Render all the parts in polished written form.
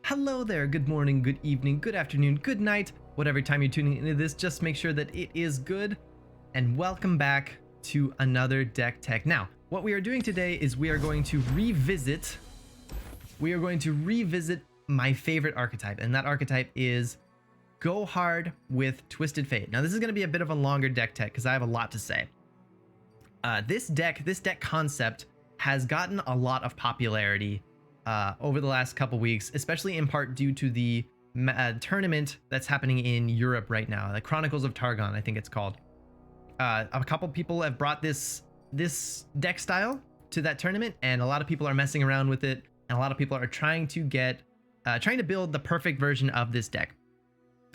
Hello there, good morning, good evening, good afternoon, good night, whatever time you're tuning into this, just make sure that it is good, and welcome back to another deck tech. Now, what we are doing today is we are going to revisit my favorite archetype, and that archetype is Go Hard with Twisted Fate. Now, this is going to be a bit of a longer deck tech because I have a lot to say. This deck concept has gotten a lot of popularity over the last couple weeks, especially in part due to the tournament that's happening in Europe right now, the Chronicles of Targon, I think it's called. A couple people have brought this deck style to that tournament, and a lot of people are messing around with it, and a lot of people are trying to build the perfect version of this deck.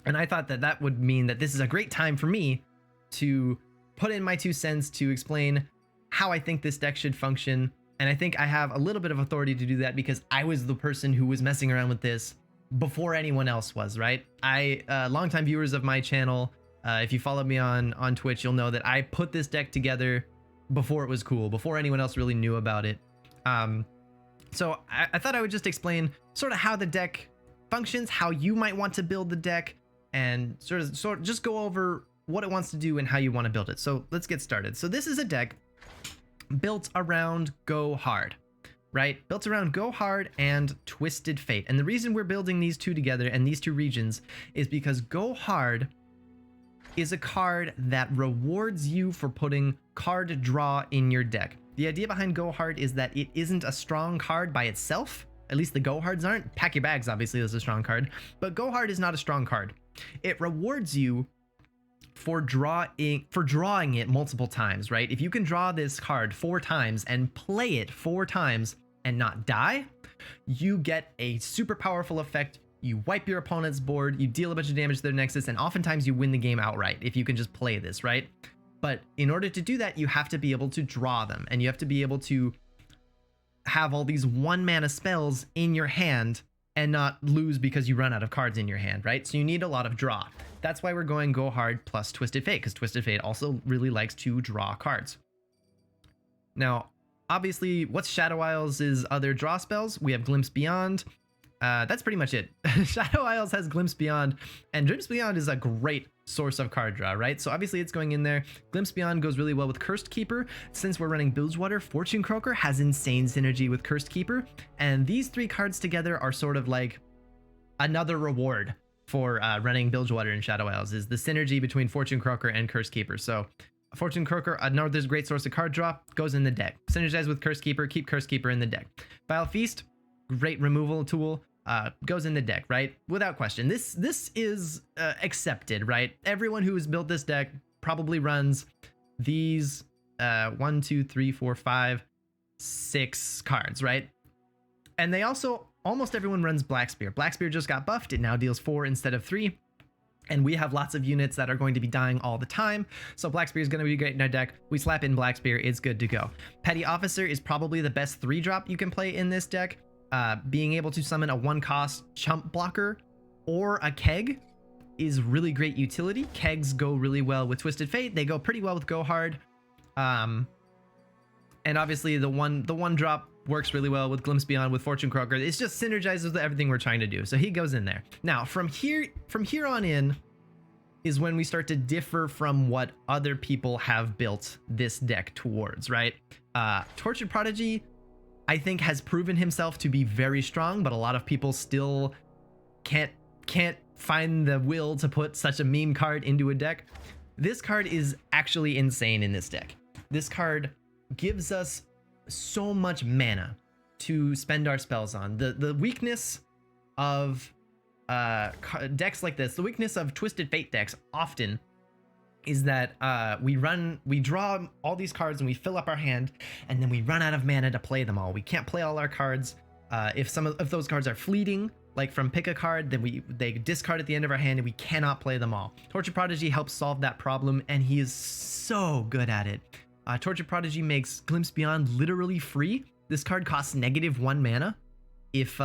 And I thought that would mean that this is a great time for me to put in my 2 cents to explain how I think this deck should function. And I think I have a little bit of authority to do that because I was the person who was messing around with this before anyone else was, right? Longtime viewers of my channel, if you follow me on Twitch, you'll know that I put this deck together before it was cool, before anyone else really knew about it. So I thought I would just explain sort of how the deck functions, how you might want to build the deck, and sort of just go over what it wants to do and how you want to build it. So let's get started. So this is a deck built around Go Hard, right? Built around Go Hard and Twisted Fate. And the reason we're building these two together and these two regions is because Go Hard is a card that rewards you for putting card draw in your deck. The idea behind Go Hard is that it isn't a strong card by itself. At least the Go Hards aren't. Pack Your Bags obviously is a strong card, but Go Hard is not a strong card. It rewards you for drawing it multiple times, right? If you can draw this card 4 times and play it 4 times and not die, you get a super powerful effect. You wipe your opponent's board, you deal a bunch of damage to their Nexus, and oftentimes you win the game outright if you can just play this, right? But in order to do that, you have to be able to draw them, and you have to be able to have all these 1-mana spells in your hand and not lose because you run out of cards in your hand, right? So you need a lot of draw. That's why we're going Go Hard plus Twisted Fate, because Twisted Fate also really likes to draw cards. Now, obviously, what's Shadow Isles' other draw spells? We have Glimpse Beyond. That's pretty much it. Shadow Isles has Glimpse Beyond, and Glimpse Beyond is a great source of card draw, right? So obviously it's going in there. Glimpse Beyond goes really well with Cursed Keeper. Since we're running Bilgewater, Fortune Croaker has insane synergy with Cursed Keeper, and these 3 cards together are sort of like another reward for running Bilgewater and Shadow Isles, is the synergy between Fortune Croaker and Cursed Keeper. So Fortune Croaker, another great source of card draw, goes in the deck. Synergize with Cursed Keeper, keep Cursed Keeper in the deck. Vile Feast, great removal tool, goes in the deck, right? Without question. This is accepted, right? Everyone who has built this deck probably runs these 1, 2, 3, 4, 5, 6 cards, right? And they also, almost everyone runs Black Spear. Black Spear just got buffed. It now deals 4 instead of 3. And we have lots of units that are going to be dying all the time. So Black Spear is going to be great in our deck. We slap in Black Spear, it's good to go. Petty Officer is probably the best 3-drop you can play in this deck. Being able to summon a 1-cost chump blocker or a keg is really great utility. Kegs go really well with Twisted Fate. They go pretty well with Go Hard. And obviously the one drop works really well with Glimpse Beyond, with Fortune Croaker. It's just synergizes with everything we're trying to do. So he goes in there. Now, from here on in is when we start to differ from what other people have built this deck towards, right? Tortured Prodigy, I think, has proven himself to be very strong, but a lot of people still can't find the will to put such a meme card into a deck. This card is actually insane in this deck. This card gives us so much mana to spend our spells on. The weakness of decks like this, the weakness of Twisted Fate decks often is that we draw all these cards and we fill up our hand, and then we run out of mana to play them all. We can't play all our cards. If those cards are fleeting, like from pick a card, then they discard at the end of our hand and we cannot play them all. Tortured Prodigy helps solve that problem, and he is so good at it. Tortured Prodigy makes Glimpse Beyond literally free. This card costs -1 mana if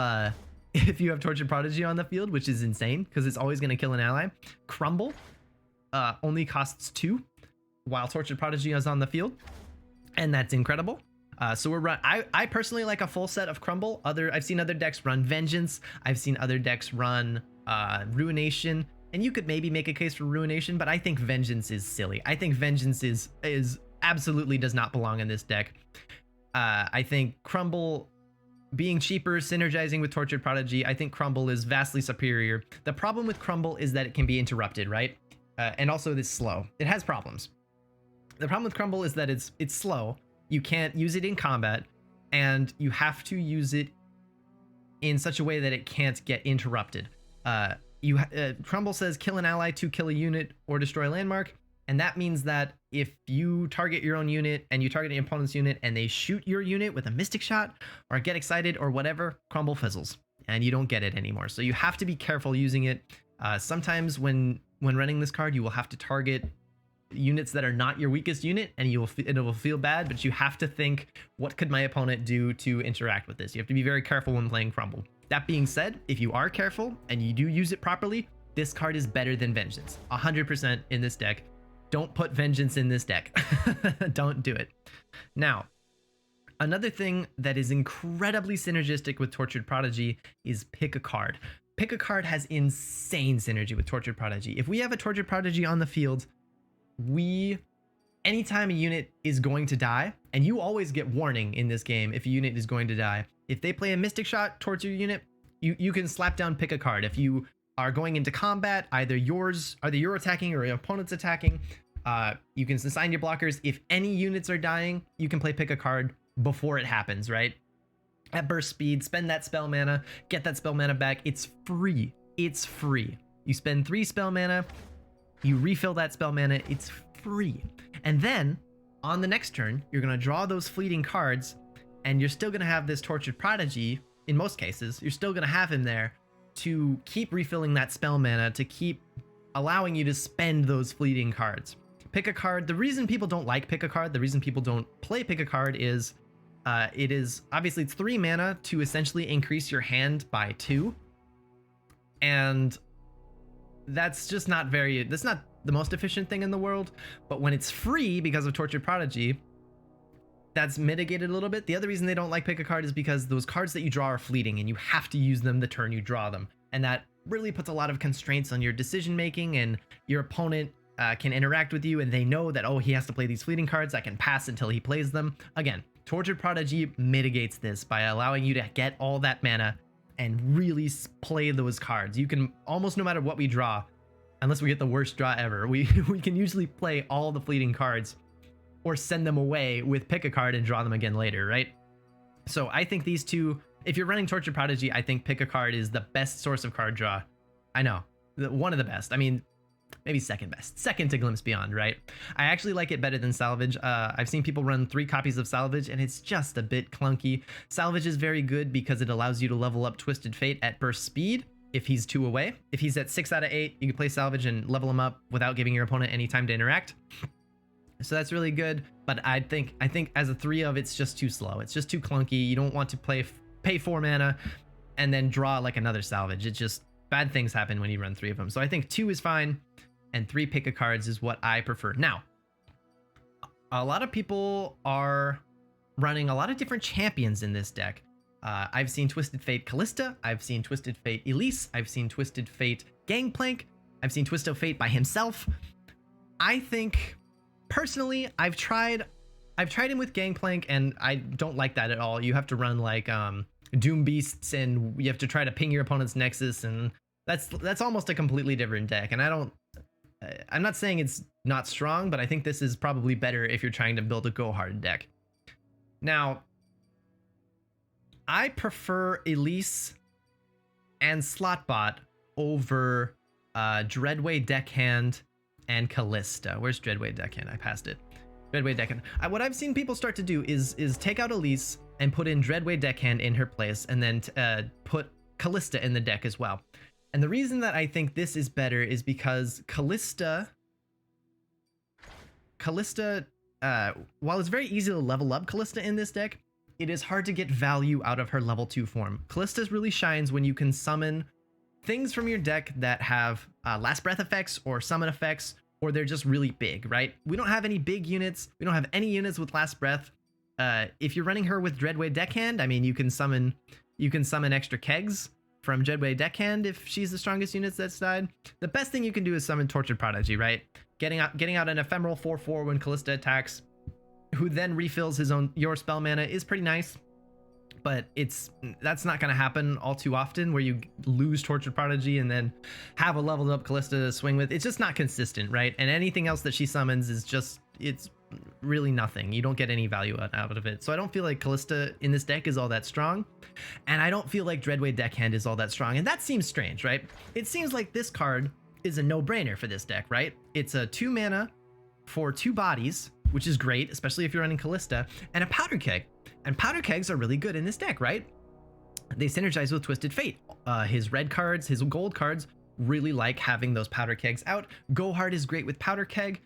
you have Tortured Prodigy on the field, which is insane because it's always going to kill an ally. Crumble only costs 2 while Tortured Prodigy is on the field, and that's incredible. So we're run. I personally like a full set of Crumble. I've seen other decks run Vengeance. I've seen other decks run Ruination, and you could maybe make a case for Ruination, but I think Vengeance is silly. I think Vengeance is absolutely does not belong in this deck. I think Crumble being cheaper, synergizing with Tortured Prodigy, I think Crumble is vastly superior. The problem with Crumble is that it can be interrupted, right? And also it's slow. It has problems. The problem with Crumble is that it's slow. You can't use it in combat, and you have to use it in such a way that it can't get interrupted. Crumble says kill an ally to kill a unit or destroy a landmark, and that means that if you target your own unit and you target an opponent's unit and they shoot your unit with a Mystic Shot or get excited or whatever, Crumble fizzles and you don't get it anymore. So you have to be careful using it. Sometimes when running this card, you will have to target units that are not your weakest unit, and it will feel bad, but you have to think, what could my opponent do to interact with this? You have to be very careful when playing Crumble. That being said, if you are careful and you do use it properly, this card is better than Vengeance 100% in this deck. Don't put Vengeance in this deck. Don't do it. Now, another thing that is incredibly synergistic with Tortured Prodigy is pick a card. Pick a card has insane synergy with Tortured Prodigy. If we have a Tortured Prodigy on the field, anytime a unit is going to die, and you always get warning in this game if a unit is going to die, if they play a Mystic Shot towards your unit, you can slap down pick a card. If you are going into combat, either you're attacking or your opponent's attacking, you can assign your blockers. If any units are dying, you can play pick a card before it happens, right? At burst speed, spend that spell mana, get that spell mana back. It's free. It's free. You spend 3 spell mana, you refill that spell mana, it's free. And then on the next turn, you're going to draw those fleeting cards, and you're still going to have this Tortured Prodigy. In most cases, you're still going to have him there to keep refilling that spell mana, to keep allowing you to spend those fleeting cards. Pick a card. The reason people don't like pick a card, the reason people don't play pick a card is obviously it's 3 mana to essentially increase your hand by 2. And that's not the most efficient thing in the world. But when it's free because of Tortured Prodigy, that's mitigated a little bit. The other reason they don't like pick a card is because those cards that you draw are fleeting and you have to use them the turn you draw them. And that really puts a lot of constraints on your decision making, and your opponent can interact with you and they know that, oh, he has to play these fleeting cards. I can pass until he plays them. Again, Tortured Prodigy mitigates this by allowing you to get all that mana and really play those cards. You can almost, no matter what we draw, unless we get the worst draw ever, we can usually play all the fleeting cards or send them away with pick a card and draw them again later, right? So I think these two, if you're running Tortured Prodigy, I think pick a card is the best source of card draw. I know, one of the best. I mean, maybe second best, second to Glimpse Beyond, right? I actually like it better than Salvage. I've seen people run 3 copies of Salvage and it's just a bit clunky. Salvage is very good because it allows you to level up Twisted Fate at burst speed if he's 2 away. If he's at 6 out of 8, you can play Salvage and level him up without giving your opponent any time to interact. So that's really good, but I think as a 3 of, it's just too slow. It's just too clunky. You don't want to pay 4 mana and then draw like another Salvage. It's just, bad things happen when you run 3 of them. So I think 2 is fine, and 3 pick a cards is what I prefer. Now, a lot of people are running a lot of different champions in this deck. I've seen Twisted Fate Callista, I've seen Twisted Fate Elise, I've seen Twisted Fate Gangplank, I've seen Twisted Fate by himself. I think, personally, I've tried him with Gangplank, and I don't like that at all. You have to run like Doom Beasts, and you have to try to ping your opponent's Nexus, and that's almost a completely different deck. And I'm not saying it's not strong, but I think this is probably better if you're trying to build a go hard deck. Now, I prefer Elise and Slotbot over Dreadway Deckhand and Callista. Where's Dreadway Deckhand? I passed it. Dreadway Deckhand. What I've seen people start to do is take out Elise and put in Dreadway Deckhand in her place, and then put Callista in the deck as well. And the reason that I think this is better is because Callista, while it's very easy to level up Callista in this deck, it is hard to get value out of her level 2 form. Callista really shines when you can summon things from your deck that have Last Breath effects or summon effects, or they're just really big, right? We don't have any big units. We don't have any units with Last Breath. if you're running her with Dreadway Deckhand, I mean, you can summon extra kegs from Dreadway Deckhand if she's the strongest unit that's died. The best thing you can do is summon Tortured Prodigy, right? Getting out an ephemeral 4/4 when Callista attacks, who then refills your spell mana, is pretty nice. But that's not going to happen all too often, where you lose Tortured Prodigy and then have a leveled up Callista to swing with. It's just not consistent, right? And anything else that she summons is just, it's really nothing. You don't get any value out of it. So I don't feel like Callista in this deck is all that strong. And I don't feel like Dreadway Deckhand is all that strong. And that seems strange, right? It seems like this card is a no-brainer for this deck, right? It's a 2 mana for 2 bodies, which is great, especially if you're running Callista, and a Powder Keg. And Powder Kegs are really good in this deck, right? They synergize with Twisted Fate. His red cards, his gold cards really like having those Powder Kegs out. Gohard is great with Powder Keg.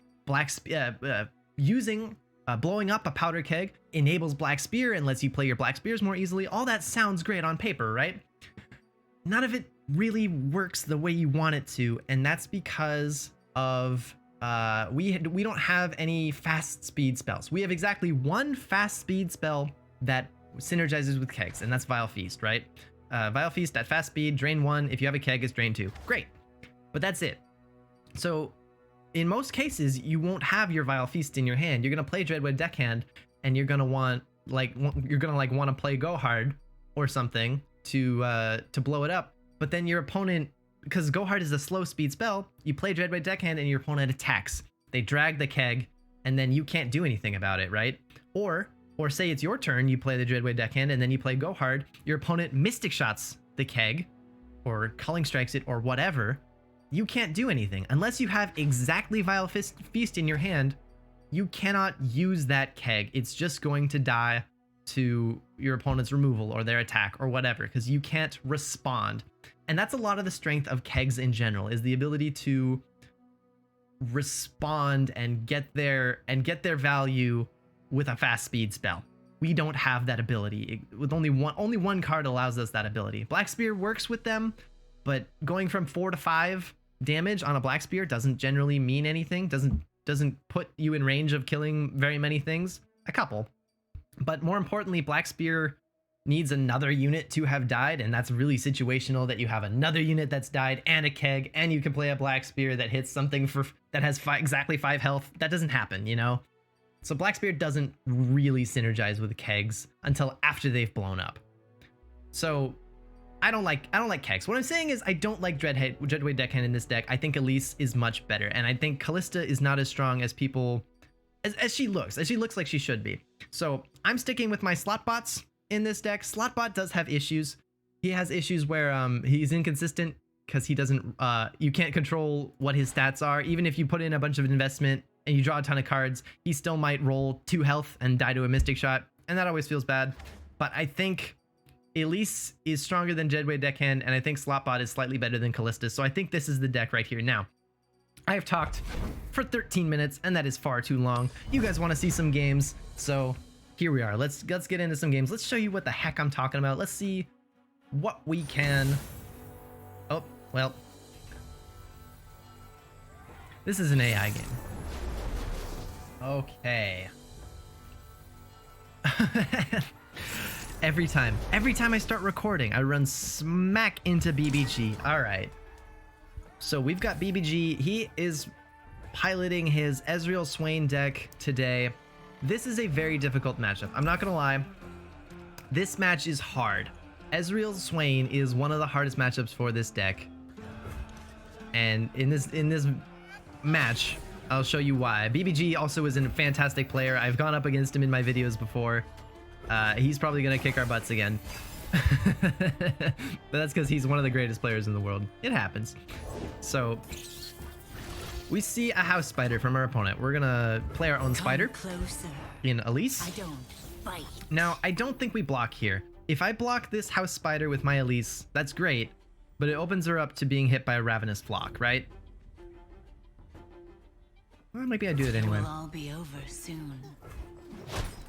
Blowing up a Powder Keg enables Black Spear and lets you play your Black Spears more easily. All that sounds great on paper, right? None of it really works the way you want it to, and that's because of we don't have any fast speed spells. We have exactly one fast speed spell that synergizes with kegs, and that's Vile Feast, right? Vile Feast at fast speed, drain 1. If you have a keg, it's drain 2. Great, but that's it. So in most cases, you won't have your Vile Feast in your hand. You're gonna play Dreadway Deckhand, and you're gonna want to play Gohard or something to blow it up. But then your opponent, because Gohard is a slow speed spell, you play Dreadway Deckhand and your opponent attacks. They drag the keg, and then you can't do anything about it, right? Or say it's your turn, you play the Dreadway Deckhand, and then you play Gohard. Your opponent Mystic Shots the keg, or Culling Strikes it, or whatever. You can't do anything. Unless you have exactly Vile Feast in your hand, you cannot use that keg. It's just going to die to your opponent's removal or their attack or whatever, because you can't respond. And that's a lot of the strength of kegs in general, is the ability to respond and get their value with a fast speed spell. We don't have that ability. With only one card allows us that ability. Black Spear works with them, but going from 4 to 5 damage on a Black Spear doesn't generally mean anything. Doesn't put you in range of killing very many things. A couple. But more importantly, Black Spear needs another unit to have died, and that's really situational, that you have another unit that's died and a keg, and you can play a Black Spear that hits something that has exactly 5 health. That doesn't happen, you know? So Black Spear doesn't really synergize with kegs until after they've blown up. So I don't like kegs. What I'm saying is I don't like Dreadway Deckhand in this deck. I think Elise is much better, and I think Callista is not as strong as people as she looks. As she looks like she should be. So I'm sticking with my Slotbots in this deck. Slotbot does have issues. He has issues where he's inconsistent because he doesn't you can't control what his stats are. Even if you put in a bunch of investment and you draw a ton of cards, he still might roll 2 health and die to a Mystic Shot, and that always feels bad. But I think Elise is stronger than Dreadway Deckhand, and I think Slotbot is slightly better than Callista, so I think this is the deck right here. Now, I have talked for 13 minutes, and that is far too long. You guys want to see some games, so here we are. Let's get into some games. Let's show you what the heck I'm talking about. Let's see what we can... Oh, well. This is an AI game. Okay. Every time I start recording, I run smack into BBG. All right. So we've got BBG. He is piloting his Ezreal Swain deck today. This is a very difficult matchup. I'm not gonna lie. This match is hard. Ezreal Swain is one of the hardest matchups for this deck. And in this match, I'll show you why. BBG also is a fantastic player. I've gone up against him in my videos before. He's probably gonna kick our butts again. But that's because he's one of the greatest players in the world. It happens. So we see a house spider from our opponent. We're gonna play our own spider in Elise. Now, I don't think we block here. If I block this house spider with my Elise, that's great, but it opens her up to being hit by a ravenous flock, right? Well, maybe I do it anyway. It'll all be over soon.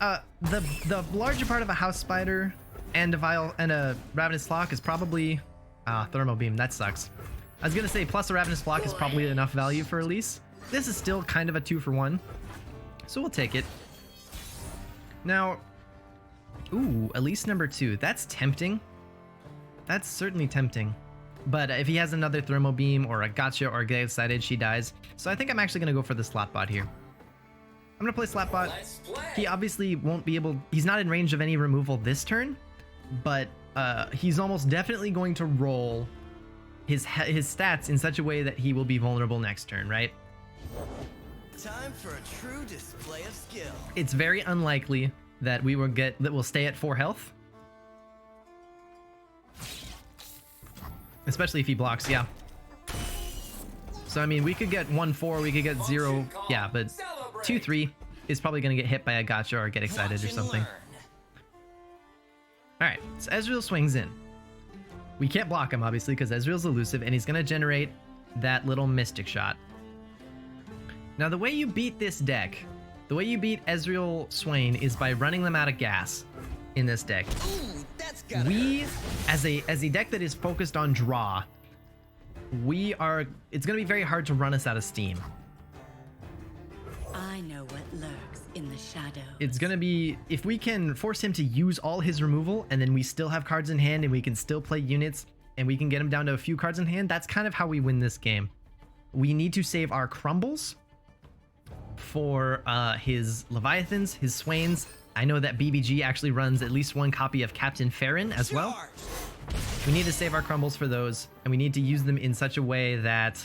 The larger part of a house spider and a ravenous flock is probably thermal beam. That sucks. I was gonna say plus a ravenous flock is probably enough value for Elise. This is still kind of a 2-for-1, so we'll take it. Now Ooh, Elise number 2. That's tempting. That's certainly tempting. But if he has another Thermal Beam or a Gotcha or Get Excited, she dies. So I think I'm actually going to go for the Slotbot here. I'm going to play Slotbot. He obviously won't be able... He's not in range of any removal this turn, but he's almost definitely going to roll his stats in such a way that he will be vulnerable next turn, right? Time for a true display of skill. It's very unlikely that we'll stay at 4 health. Especially if he blocks, yeah. So I mean, we could get 1-4, we could get 0, yeah, but 2-3 is probably gonna get hit by a Gotcha or Get Excited or something. Alright, so Ezreal swings in. We can't block him, obviously, because Ezreal's elusive, and he's gonna generate that little Mystic Shot. Now, the way you beat this deck, the way you beat Ezreal Swain is by running them out of gas in this deck. Ooh, that's We, as a deck that is focused on draw, it's gonna be very hard to run us out of steam. I know what lurks in the shadows. It's gonna be, if we can force him to use all his removal and then we still have cards in hand and we can still play units and we can get him down to a few cards in hand, that's kind of how we win this game. We need to save our crumbles for his Leviathans, his Swains. I know that BBG actually runs at least one copy of Captain Farron as well. We need to save our crumbles for those, and we need to use them in such a way that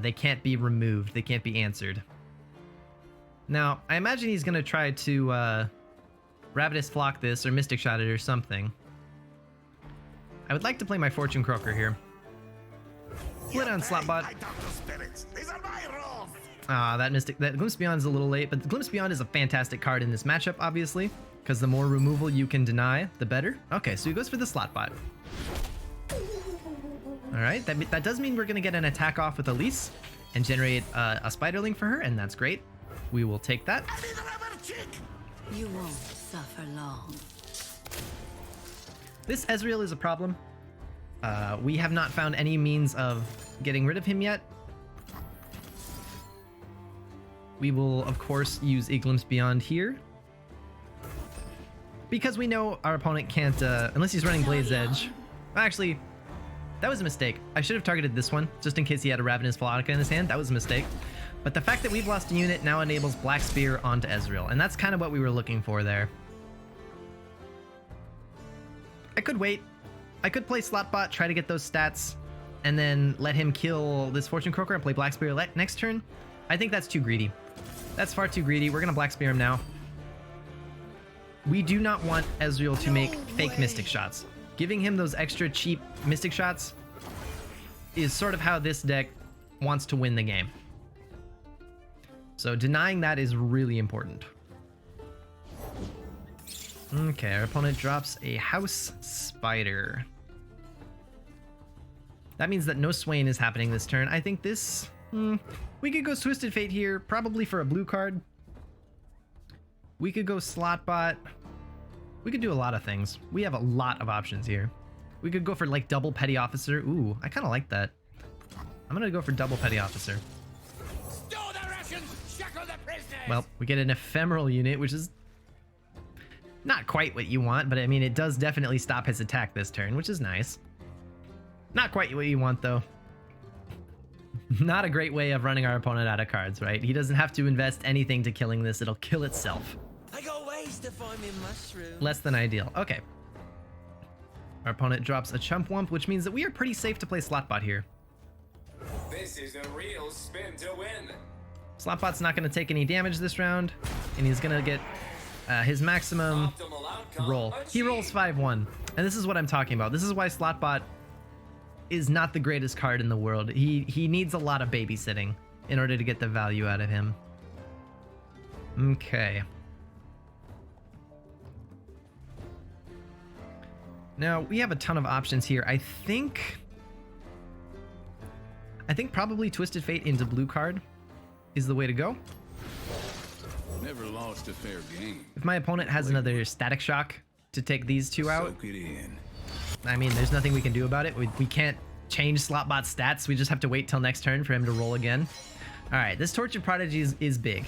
they can't be removed, they can't be answered. Now, I imagine he's going to try to Ravenous Flock this or Mystic Shot it or something. I would like to play my Fortune Croaker here. Split on Slotbot. That Glimpse Beyond is a little late, but Glimpse Beyond is a fantastic card in this matchup, obviously, because the more removal you can deny, the better. Okay, so he goes for the Slotbot. All right, that does mean we're going to get an attack off with Elise and generate a Spiderling for her, and that's great. We will take that. You won't suffer long. This Ezreal is a problem. We have not found any means of getting rid of him yet. We will, of course, use Glimpse Beyond here. Because we know our opponent can't, unless he's running Blaze Edge. Actually, that was a mistake. I should have targeted this one, just in case he had a Ravenous Velonica in his hand. That was a mistake. But the fact that we've lost a unit now enables Black Spear onto Ezreal, and that's kind of what we were looking for there. I could wait. I could play Slotbot, try to get those stats, and then let him kill this Fortune Croaker and play Black Spear next turn. I think that's too greedy. That's far too greedy. We're going to Black Spear him now. We do not want Ezreal to make fake Mystic Shots. Giving him those extra cheap Mystic Shots is sort of how this deck wants to win the game. So denying that is really important. Okay, our opponent drops a House Spider. That means that no Swain is happening this turn. I think this... we could go Twisted Fate here, probably for a blue card. We could go Slotbot. We could do a lot of things. We have a lot of options here. We could go for like double Petty Officer. Ooh, I kind of like that. I'm gonna go for double Petty Officer. Stow the Russians, shackle the prisoners. Well, we get an ephemeral unit, which is not quite what you want, but I mean, it does definitely stop his attack this turn, which is nice. Not quite what you want, though. Not a great way of running our opponent out of cards, right? He doesn't have to invest anything to killing this. It'll kill itself. I got ways to find me mushroom. Less than ideal. Okay. Our opponent drops a Chump Wump, which means that we are pretty safe to play Slotbot here. This is a real spin to win. Slotbot's not going to take any damage this round, and he's going to get his maximum roll. He rolls 5-1, and this is what I'm talking about. This is why Slotbot is not the greatest card in the world. He needs a lot of babysitting in order to get the value out of him. Okay. Now, we have a ton of options here. I think probably Twisted Fate into blue card is the way to go. Never lost a fair game. If my opponent has another Static Shock to take these two out, Soak it in. I mean, there's nothing we can do about it. We can't change Slotbot's stats. We just have to wait till next turn for him to roll again. All right, this Tortured Prodigy is big.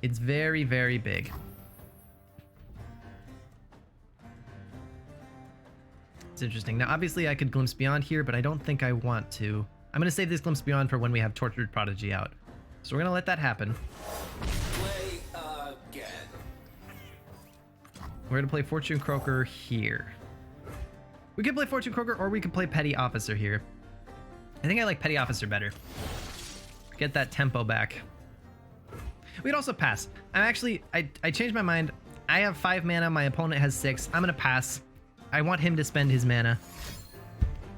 It's very, very big. It's interesting. Now, obviously, I could Glimpse Beyond here, but I don't think I want to. I'm going to save this Glimpse Beyond for when we have Tortured Prodigy out. So we're going to let that happen. Play again. We're going to play Fortune Croaker here. We could play Fortune Croaker, or we could play Petty Officer here. I think I like Petty Officer better. Get that tempo back. We'd also pass. I changed my mind. I have 5 mana. My opponent has 6. I'm going to pass. I want him to spend his mana.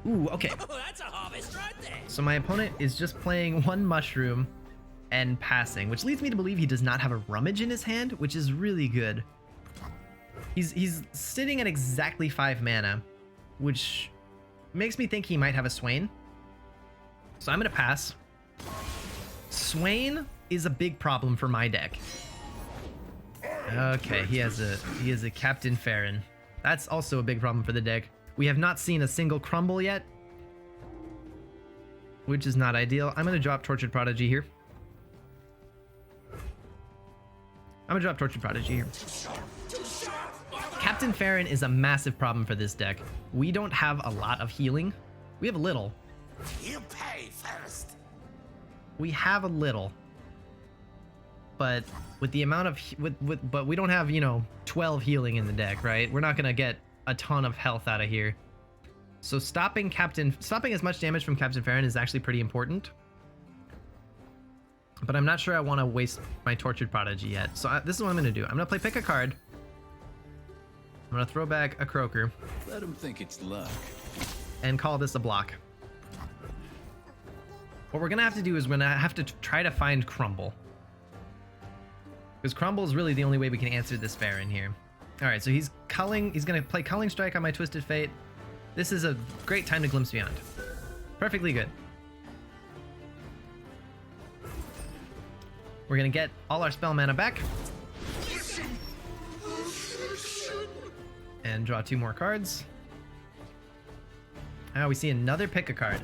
Ooh, okay. Oh, that's a harvest right there. So my opponent is just playing 1 mushroom and passing, which leads me to believe he does not have a rummage in his hand, which is really good. He's sitting at exactly 5 mana, which makes me think he might have a Swain. So I'm gonna pass. Swain is a big problem for my deck. Okay, he has a Captain Farron. That's also a big problem for the deck. We have not seen a single crumble yet, which is not ideal. I'm gonna drop Tortured Prodigy here. Captain Farron is a massive problem for this deck. We don't have a lot of healing. We have a little. You pay first. We have a little. But with the amount of but we don't have, 12 healing in the deck, right? We're not going to get a ton of health out of here. So stopping as much damage from Captain Farron is actually pretty important. But I'm not sure I want to waste my Tortured Prodigy yet. So this is what I'm going to do. I'm going to play pick a card. I'm going to throw back a Croaker. Let him think it's luck. And call this a block. What we're going to have to do is we're going to have to try to find Crumble. Because Crumble is really the only way we can answer this Farron here. Alright, so he's going to play Culling Strike on my Twisted Fate. This is a great time to Glimpse Beyond. Perfectly good. We're going to get all our spell mana back. And draw 2 more cards. Now we see another pick a card,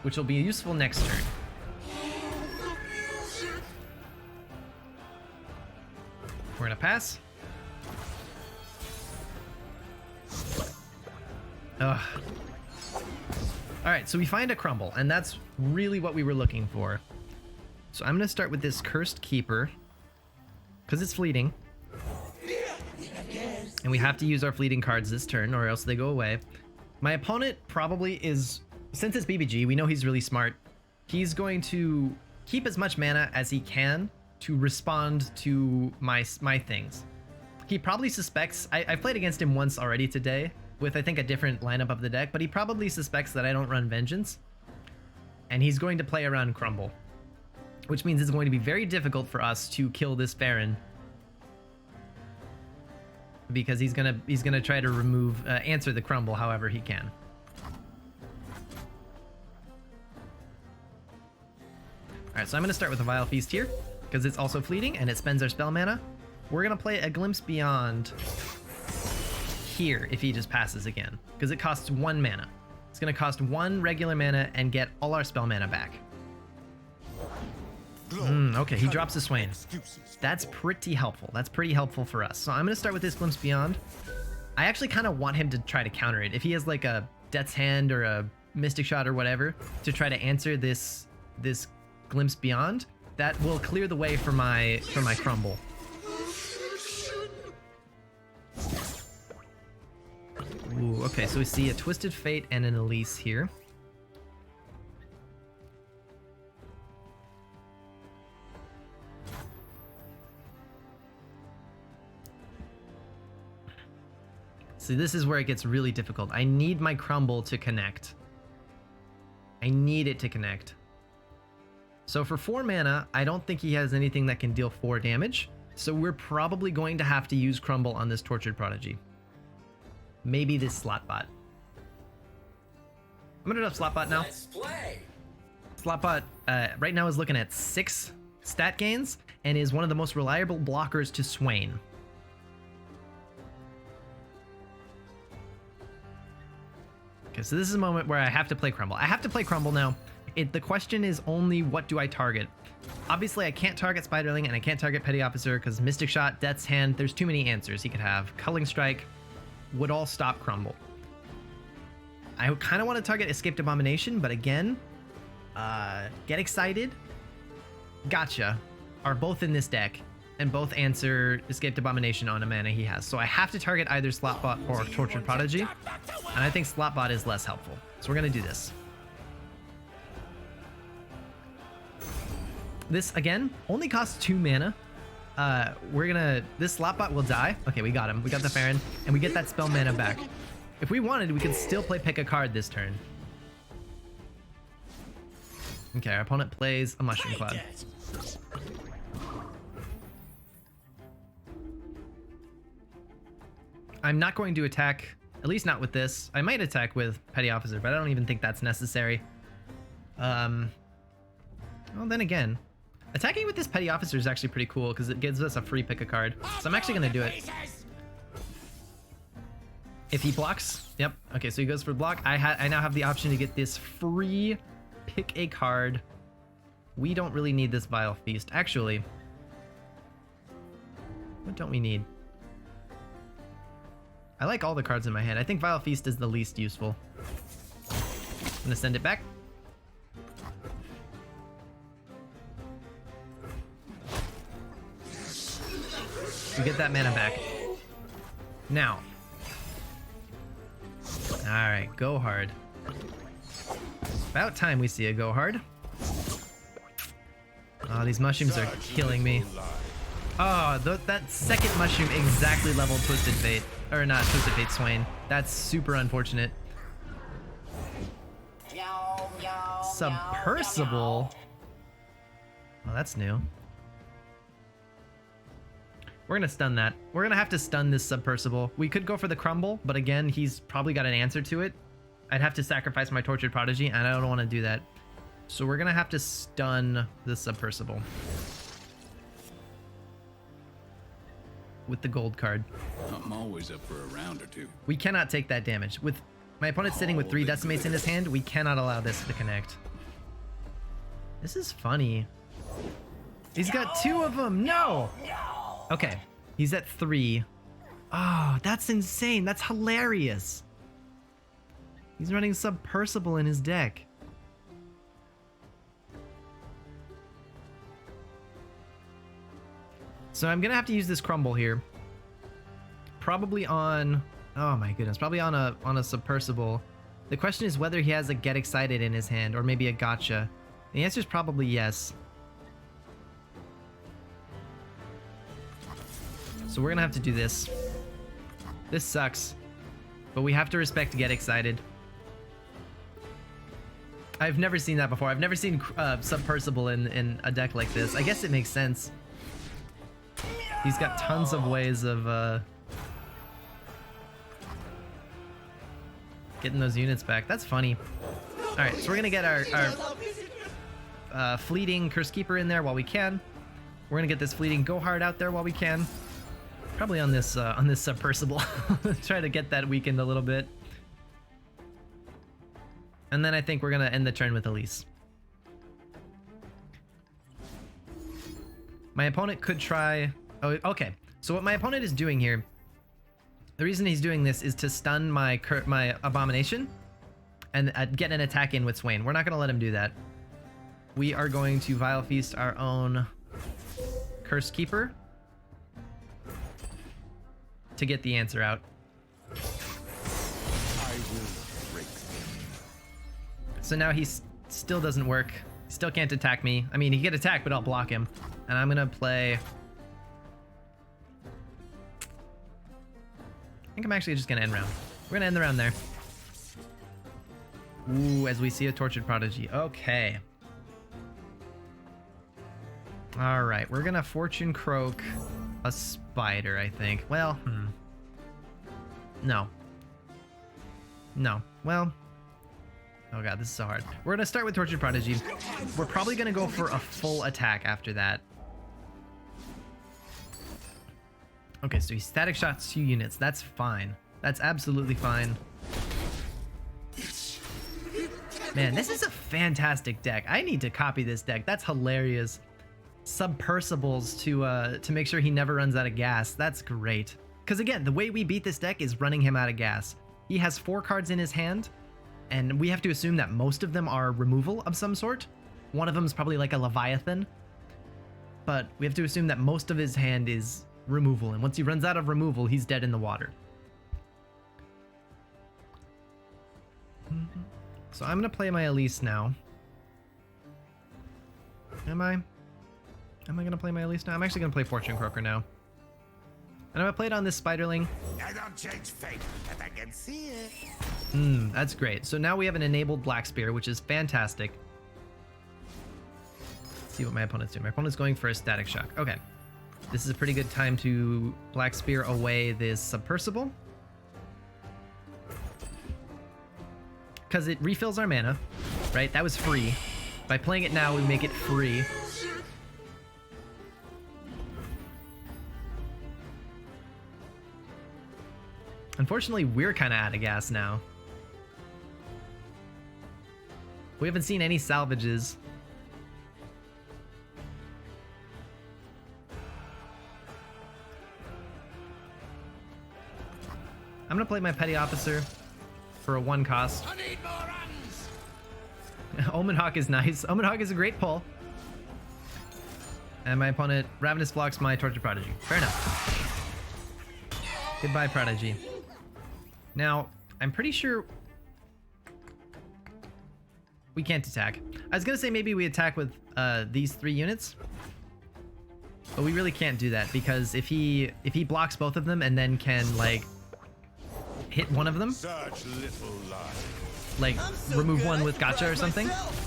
which will be useful next turn. We're gonna pass. Ugh. Alright, so we find a Crumble, and that's really what we were looking for. So I'm gonna start with this Cursed Keeper, because it's fleeting. And we have to use our fleeting cards this turn, or else they go away. My opponent probably is, since it's BBG, we know he's really smart. He's going to keep as much mana as he can to respond to my things. He probably suspects, I've played against him once already today, with I think a different lineup of the deck, but he probably suspects that I don't run Vengeance. And he's going to play around Crumble. Which means it's going to be very difficult for us to kill this Farron. Because he's gonna try to answer the Crumble however he can. Alright, so I'm gonna start with a Vile Feast here, because it's also fleeting and it spends our spell mana. We're gonna play a Glimpse Beyond here if he just passes again, because it costs 1 mana. It's gonna cost 1 regular mana and get all our spell mana back. Okay, he drops a Swain. That's pretty helpful. That's pretty helpful for us. So I'm going to start with this Glimpse Beyond. I actually kind of want him to try to counter it. If he has like a Death's Hand or a Mystic Shot or whatever to try to answer this Glimpse Beyond, that will clear the way for my Crumble. Ooh, okay, so we see a Twisted Fate and an Elise here. See, this is where it gets really difficult. I need my Crumble to connect. I need it to connect. So for 4 mana, I don't think he has anything that can deal 4 damage. So we're probably going to have to use Crumble on this Tortured Prodigy. Maybe this Slotbot. I'm gonna drop Slotbot now. Let's play. Slotbot right now is looking at 6 stat gains and is one of the most reliable blockers to Swain. Okay, so this is a moment where I have to play Crumble. I have to play Crumble now. The question is only what do I target? Obviously, I can't target Spiderling and I can't target Petty Officer because Mystic Shot, Death's Hand, there's too many answers he could have. Culling Strike would all stop Crumble. I kind of want to target Escaped Abomination, but again, Get Excited, Gotcha are both in this deck, and both answer Escaped Abomination on a mana he has. So I have to target either Slotbot or Tortured Prodigy, and I think Slotbot is less helpful. So we're gonna do this. This, again, only costs 2 mana. This Slotbot will die. Okay, we got him. We got the Farron, and we get that spell mana back. If we wanted, we could still pick a card this turn. Okay, our opponent plays a Mushroom Cloud. I'm not going to attack, at least not with this. I might attack with Petty Officer, but I don't even think that's necessary. Well, then again, attacking with this Petty Officer is actually pretty cool because it gives us a free pick a card. So I'm actually going to do it. If he blocks, yep. Okay, so he goes for block. I now have the option to get this free pick a card. We don't really need this Vile Feast. Actually, what don't we need? I like all the cards in my hand. I think Vile Feast is the least useful. I'm gonna send it back. We get that mana back. Now. Alright, go hard. About time we see a go hard. Oh, these mushrooms are killing me. Oh, that second mushroom exactly leveled Twisted Fate. Or not Twisted Fate, Swain. That's super unfortunate. Submersible? Oh, that's new. We're gonna stun that. We're gonna have to stun this Submersible. We could go for the Crumble, but again, he's probably got an answer to it. I'd have to sacrifice my Tortured Prodigy, and I don't want to do that. So we're gonna have to stun the Submersible with the gold card. I'm always up for a round or two. We cannot take that damage. With my opponent sitting with 3 Decimates in his hand, we cannot allow this to connect. This is funny. He's got 2 of them. No! Okay, he's at 3. Oh, that's insane. That's hilarious. He's running Submersible in his deck. So I'm gonna have to use this Crumble here. Probably on, oh my goodness, probably on a Submersible. The question is whether he has a Get Excited in his hand or maybe a Gotcha. The answer is probably yes. So we're gonna have to do this. This sucks, but we have to respect Get Excited. I've never seen that before. I've never seen Submersible in a deck like this. I guess it makes sense. He's got tons of ways of getting those units back. That's funny. All right, so we're gonna get our fleeting Curse Keeper in there while we can. We're gonna get this fleeting Go Hard out there while we can. Probably on this Submersible. Try to get that weakened a little bit. And then I think we're gonna end the turn with Elise. My opponent could try. Oh, okay. So what my opponent is doing here, the reason he's doing this is to stun my Abomination and get an attack in with Swain. We're not gonna let him do that. We are going to Vile Feast our own Curse Keeper to get the answer out. So now he still doesn't work. He still can't attack me. I mean, he can attack, but I'll block him. And I'm gonna play... I think I'm actually just gonna end round. We're gonna end the round there. Ooh, as we see a Tortured Prodigy. Okay. All right, we're gonna Fortune Croak a Spider, I think. Well, no. No. Well... Oh god, this is so hard. We're gonna start with Tortured Prodigy. We're probably gonna go for a full attack after that. Okay, so he static shots 2 units. That's fine. That's absolutely fine. Man, this is a fantastic deck. I need to copy this deck. That's hilarious. Submersibles to make sure he never runs out of gas. That's great. Because again, the way we beat this deck is running him out of gas. He has 4 cards in his hand. and we have to assume that most of them are removal of some sort. One of them is probably like a Leviathan, but we have to assume that most of his hand is removal, and once he runs out of removal, he's dead in the water. So I'm gonna play my Elise now. Am I gonna play my Elise now? I'm actually gonna play Fortune Croaker now. And I'm gonna play it on this Spiderling. I don't change fate, but I can see it. That's great. So now we have an enabled Black Spear, which is fantastic. Let's see what my opponent's doing. My opponent's going for a Static Shock. Okay. This is a pretty good time to Black Spear away this Submersible, because it refills our mana, right? That was free. By playing it now, we make it free. Unfortunately, we're kind of out of gas now. We haven't seen any salvages. I'm gonna play my Petty Officer for a 1 cost. I need more runs. Omen Hawk is nice. Omen Hawk is a great pull. And my opponent, Ravenous blocks my Tortured Prodigy. Fair enough. Goodbye, Prodigy. Now, I'm pretty sure we can't attack. I was gonna say maybe we attack with these 3 units, but we really can't do that, because if he blocks both of them and then can like hit one of them, Such little life. like I'm so remove good, one I with can Gotcha or drive something, myself.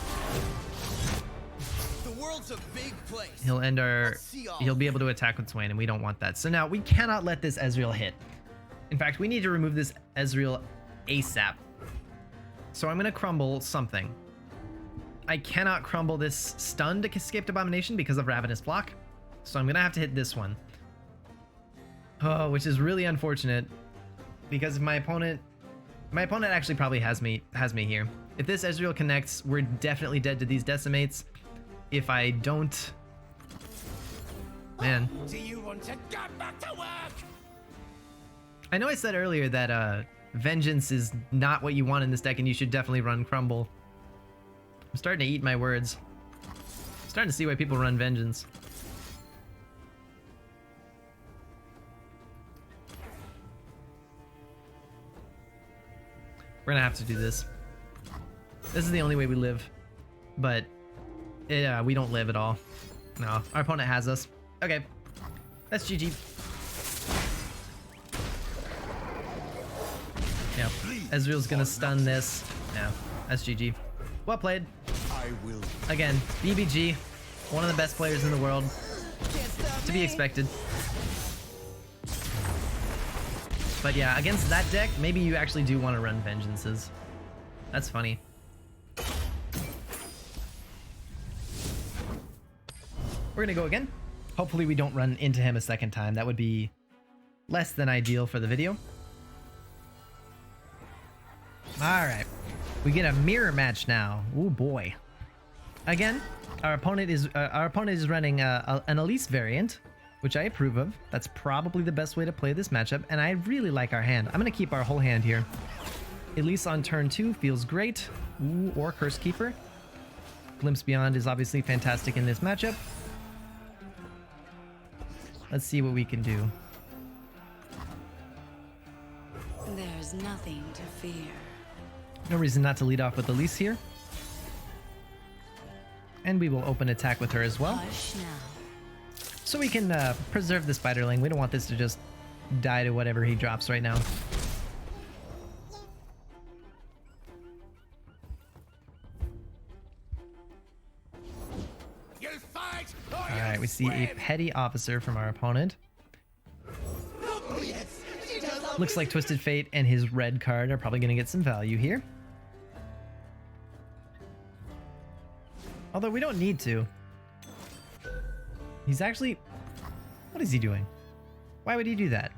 The world's a big place. he'll end our Let's see all he'll of be it. able to attack with Swain, and we don't want that. So now we cannot let this Ezreal hit. In fact, we need to remove this Ezreal ASAP. So I'm gonna crumble something. I cannot crumble this stunned Escaped Abomination because of Ravenous Block, so I'm gonna have to hit this one. Oh, which is really unfortunate, because my opponent actually probably has me here. If this Ezreal connects, we're definitely dead to these Decimates. If I don't, man. Do you want to get back to work? I know I said earlier that Vengeance is not what you want in this deck, and you should definitely run Crumble. I'm starting to eat my words. I'm starting to see why people run Vengeance. We're gonna have to do this. This is the only way we live. But yeah, we don't live at all. No, our opponent has us. Okay, that's GG. Yeah, Ezreal's gonna stun this. Yeah, that's GG. Well played. I will. Again, BBG, one of the best players in the world. Can't stop To be me. expected. But yeah, against that deck, maybe you actually do want to run Vengeances. That's funny. We're gonna go again. Hopefully we don't run into him a second time. That would be less than ideal for the video. Alright. We get a mirror match now. Oh boy. Again, our opponent is running an Elise variant, which I approve of. That's probably the best way to play this matchup, and I really like our hand. I'm gonna keep our whole hand here. Elise on turn 2 feels great. Ooh, or Curse Keeper. Glimpse Beyond is obviously fantastic in this matchup. Let's see what we can do. There's nothing to fear. No reason not to lead off with Elise here. And we will open attack with her as well. Hush now. So we can preserve the Spiderling. We don't want this to just die to whatever he drops right now. You'll fight. Alright, we see a Petty Officer from our opponent. Looks like Twisted Fate and his red card are probably going to get some value here. Although we don't need to. He's actually... What is he doing? Why would he do that?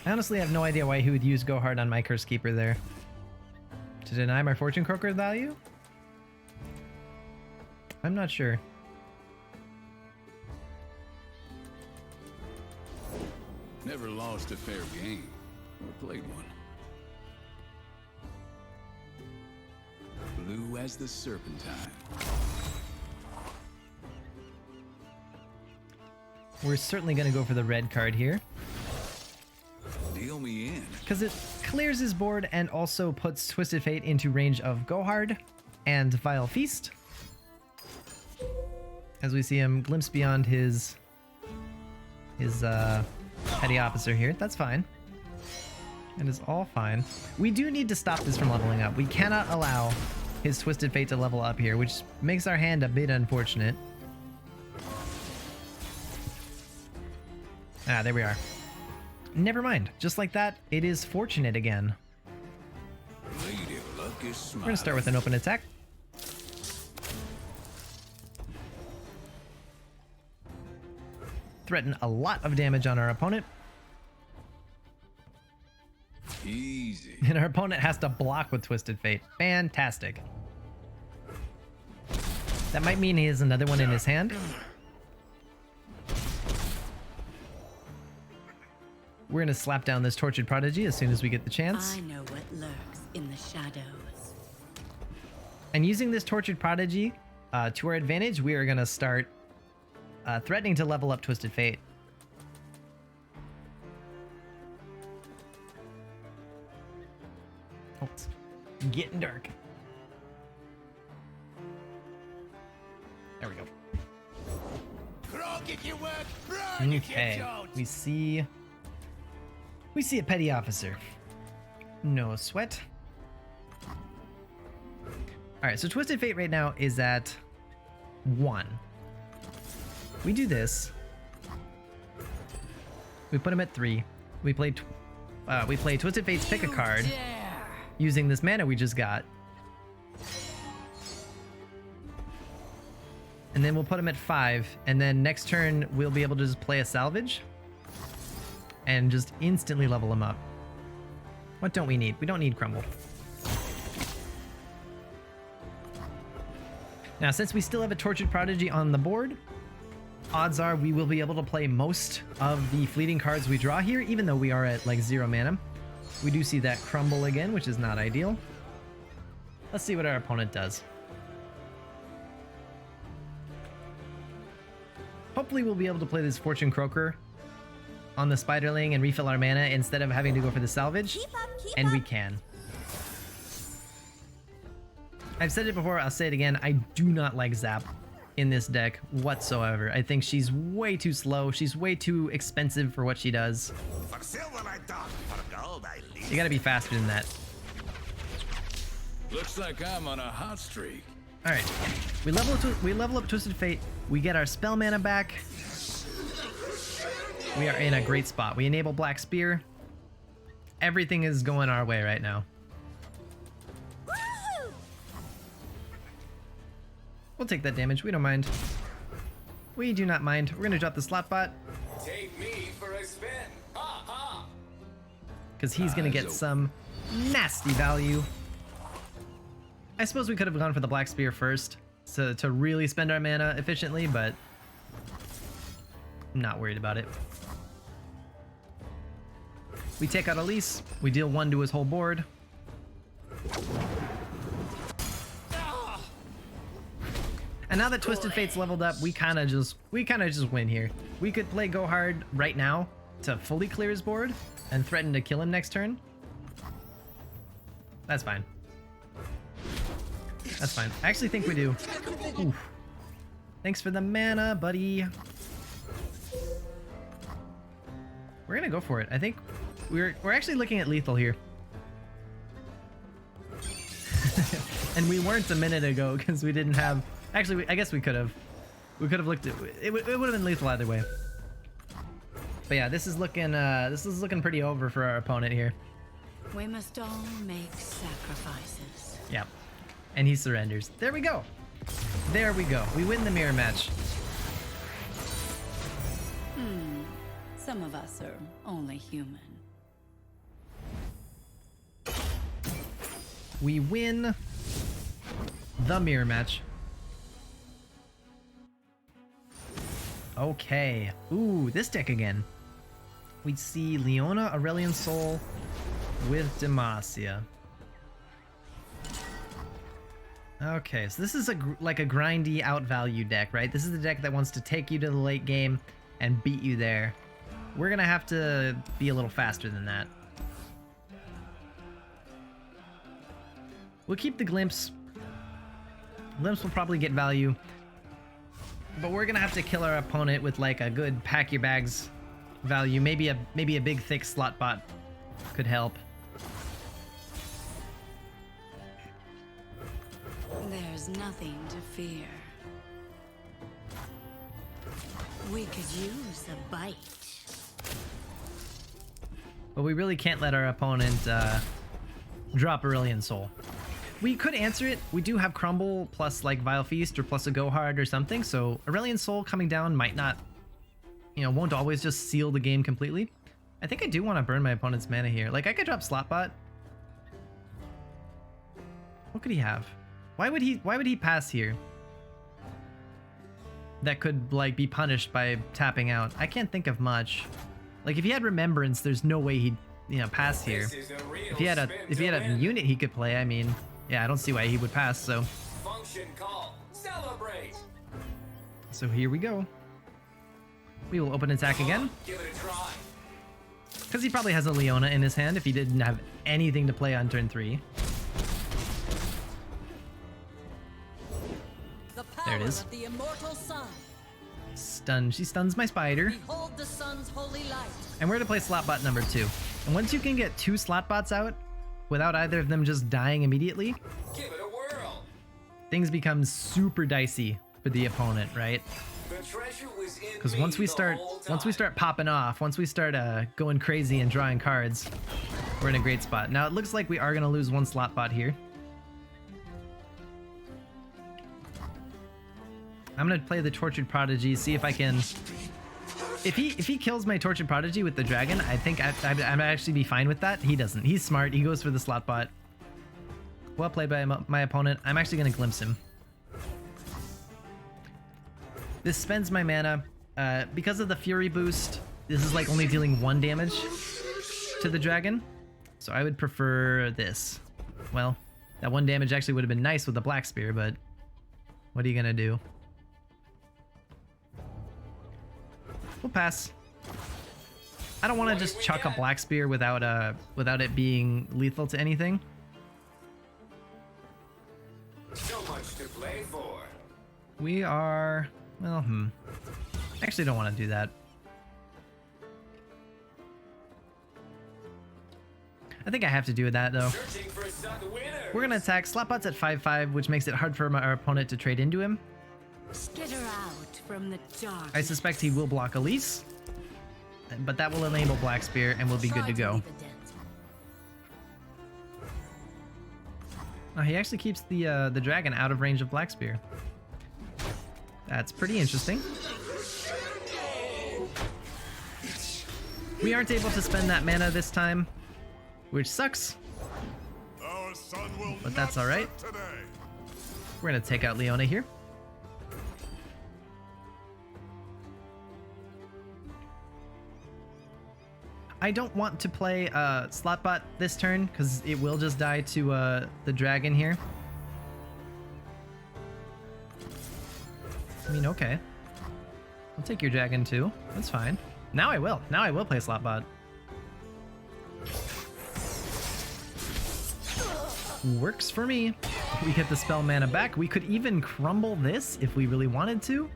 I honestly have no idea why he would use Go Hard on my Curse Keeper there. To deny my Fortune Croaker value? I'm not sure. Never lost a fair game. Or played one. Blue as the Serpentine. We're certainly going to go for the red card here. Deal me in. Because it clears his board and also puts Twisted Fate into range of Go Hard and Vile Feast. As we see him glimpse beyond his petty officer here. That's fine. It is all fine. We do need to stop this from leveling up. We cannot allow his Twisted Fate to level up here, which makes our hand a bit unfortunate. Ah, there we are. Never mind. Just like that, it is fortunate again. Lady of Luck is We're smiling. going to start with an open attack. Threaten a lot of damage on our opponent. Easy. And our opponent has to block with Twisted Fate. Fantastic. That might mean he has another one in his hand. We're going to slap down this Tortured Prodigy as soon as we get the chance. I know what lurks in the shadows. And using this Tortured Prodigy to our advantage, we are going to start threatening to level up Twisted Fate. Oh, it's getting dark. There we go. Grog if you work, burn if you Okay, don't. we see a petty officer. No sweat. All right, so Twisted Fate right now is at 1. We do this. We put him at 3. We play Twisted Fate's pick a card using this mana we just got. And then we'll put him at 5, and then next turn we'll be able to just play a salvage and just instantly level him up. What don't we need? We don't need Crumble. Now, since we still have a Tortured Prodigy on the board, odds are we will be able to play most of the fleeting cards we draw here, even though we are at like 0 mana. We do see that Crumble again, which is not ideal. Let's see what our opponent does. Hopefully we'll be able to play this Fortune Croaker on the Spiderling and refill our mana instead of having to go for the salvage. And we can. I've said it before, I'll say it again, I do not like Zap in this deck whatsoever. I think she's way too slow, she's way too expensive for what she does. For silver I talk, for gold I leave. You gotta be faster than that. Looks like I'm on a hot streak. Alright, we level up Twisted Fate, we get our spell mana back. We are in a great spot. We enable Black Spear. Everything is going our way right now. We'll take that damage, we don't mind. We do not mind. We're gonna drop the Slotbot, Take me for a spin. Ha ha. because he's gonna get some nasty value. I suppose we could have gone for the Black Spear first to really spend our mana efficiently, but I'm not worried about it. We take out Elise, we deal 1 to his whole board. And now that Twisted Fate's leveled up, we kind of just win here. We could play Go Hard right now to fully clear his board and threaten to kill him next turn. That's fine. That's fine. I actually think we do. Oof. Thanks for the mana, buddy. We're gonna go for it. I think we're actually looking at lethal here. And we weren't a minute ago because we didn't have. Actually, I guess we could have. We could have looked at it. It would have been lethal either way. But yeah, this is looking pretty over for our opponent here. We must all make sacrifices. Yep. And he surrenders. There we go. There we go. We win the mirror match. Some of us are only human. We win the mirror match. Okay. Ooh, this deck again. we'd see Leona, Aurelion Sol with Demacia. Okay, so this is like a grindy outvalue deck, right? This is the deck that wants to take you to the late game and beat you there. We're gonna have to be a little faster than that. We'll keep the Glimpse. Glimpse will probably get value, but we're gonna have to kill our opponent with like a good pack your bags value. Maybe a big thick Slotbot could help. There's nothing to fear. We could use a bite. But we really can't let our opponent drop Aurelion Sol. We could answer it. We do have Crumble plus like Vile Feast or plus a Go Hard or something, so Aurelion Sol coming down might not, you know, won't always just seal the game completely. I think I do want to burn my opponent's mana here. Like, I could drop Slotbot. What could he have? Why would he pass here? That could like be punished by tapping out. I can't think of much. Like, if he had Remembrance, there's no way he'd, you know, pass here. If he had a unit he could play, I mean, yeah, I don't see why he would pass. So Function call. Celebrate. So here we go. We will open attack again. Give it a try. Because he probably has a Leona in his hand if he didn't have anything to play on turn 3. The There it power is. of the immortal sun. Stun. She stuns my spider. Behold the sun's holy light. And we're going to play Slotbot number 2. And once you can get 2 Slotbots out without either of them just dying immediately, Give it a whirl. things become super dicey for the opponent, right? The treasure was in Because me once we the start whole popping off, once we start going crazy and drawing cards, we're in a great spot. Now it looks like we are going to lose 1 Slotbot here. I'm going to play the Tortured Prodigy, see if I can... If he kills my Tortured Prodigy with the dragon, I think I'd actually be fine with that. He doesn't. He's smart. He goes for the Slotbot. Well played by my opponent. I'm actually going to glimpse him. This spends my mana. Because of the Fury boost, this is like only dealing 1 damage to the dragon. So I would prefer this. Well, that 1 damage actually would have been nice with the Black Spear, but what are you going to do? We'll pass. I don't want to just chuck a Black Spear without it being lethal to anything. So much to play for. We are... Well, I actually don't want to do that. I think I have to do that, though. Searching for some winners. We're going to attack. Slotbot's at 5/5, which makes it hard for our opponent to trade into him. Skitter out from the dark. I suspect he will block Elise, but that will enable Black Spear, and we'll be good to go. Oh, he actually keeps the dragon out of range of Black Spear. That's pretty interesting. We aren't able to spend that mana this time, which sucks, but that's all right. We're gonna take out Leona here. I don't want to play Slotbot this turn because it will just die to the dragon here. I mean, okay. I'll take your dragon too. That's fine. Now I will. Now I will play Slotbot. Works for me. We get the spell mana back. We could even crumble this if we really wanted to.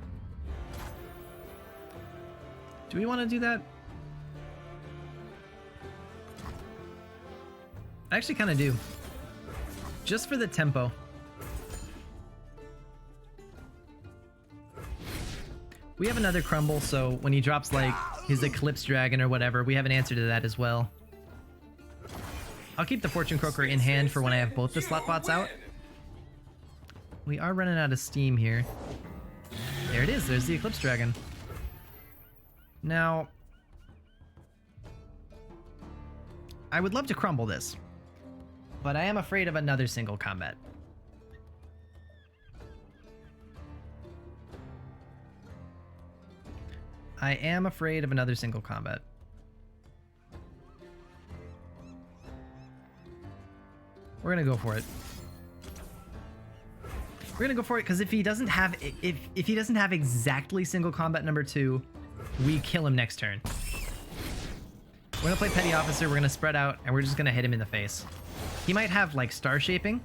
Do we want to do that? I actually kind of do. Just for the tempo. We have another crumble, so when he drops like his Eclipse Dragon or whatever, we have an answer to that as well. I'll keep the Fortune Croaker in hand for when I have both the Slotbots out. We are running out of steam here. There it is. There's the Eclipse Dragon. Now, I would love to crumble this, but I am afraid of another single combat. I am afraid of another single combat. We're gonna go for it. We're gonna go for it because if he doesn't have if he doesn't have exactly single combat number 2, we kill him next turn. We're gonna play Petty Officer. We're gonna spread out and we're just gonna hit him in the face. He might have like Star Shaping.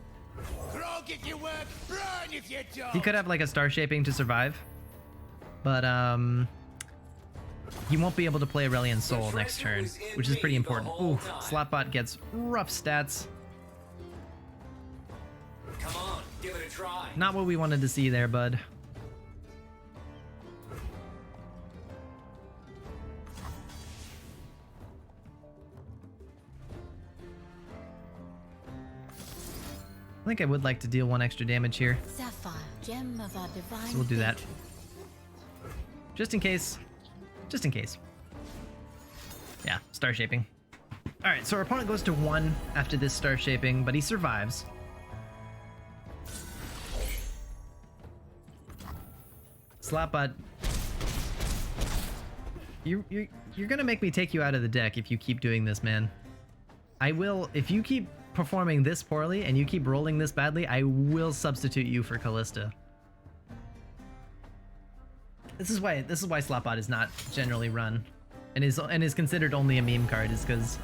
Grog if you work, run if you don't. He could have like a Star Shaping to survive, but he won't be able to play Aurelian Soul next turn, which is pretty important. Ooh, Slotbot gets rough stats. Come on, give it a try. Not what we wanted to see there, bud. I think I would like to deal 1 extra damage here, Sapphire, gem of our divine. so we'll do that. Just in case. Just in case. Yeah, Star Shaping. Alright, so our opponent goes to 1 after this Star Shaping, but he survives. Slotbot, you're gonna make me take you out of the deck if you keep doing this, man. I will, if you keep performing this poorly and you keep rolling this badly, I will substitute you for Callista. This is why Slotbot is not generally run and is considered only a meme card, is because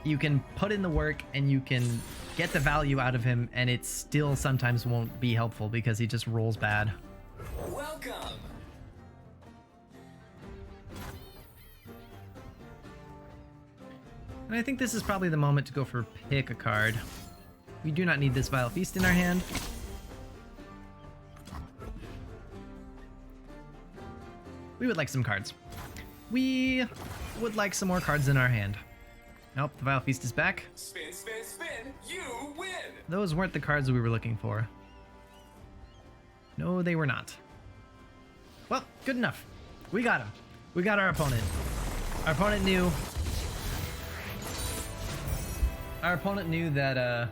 you can put in the work and you can get the value out of him, and it still sometimes won't be helpful because he just rolls bad. Welcome. And I think this is probably the moment to go for pick a card. We do not need this Vile Feast in our hand. We would like some cards. We would like some more cards in our hand. Nope, the Vile Feast is back. Spin, spin, spin. You win. Those weren't the cards we were looking for. No, they were not. Well, good enough. We got him. We got our opponent. Our opponent knew. Our opponent knew that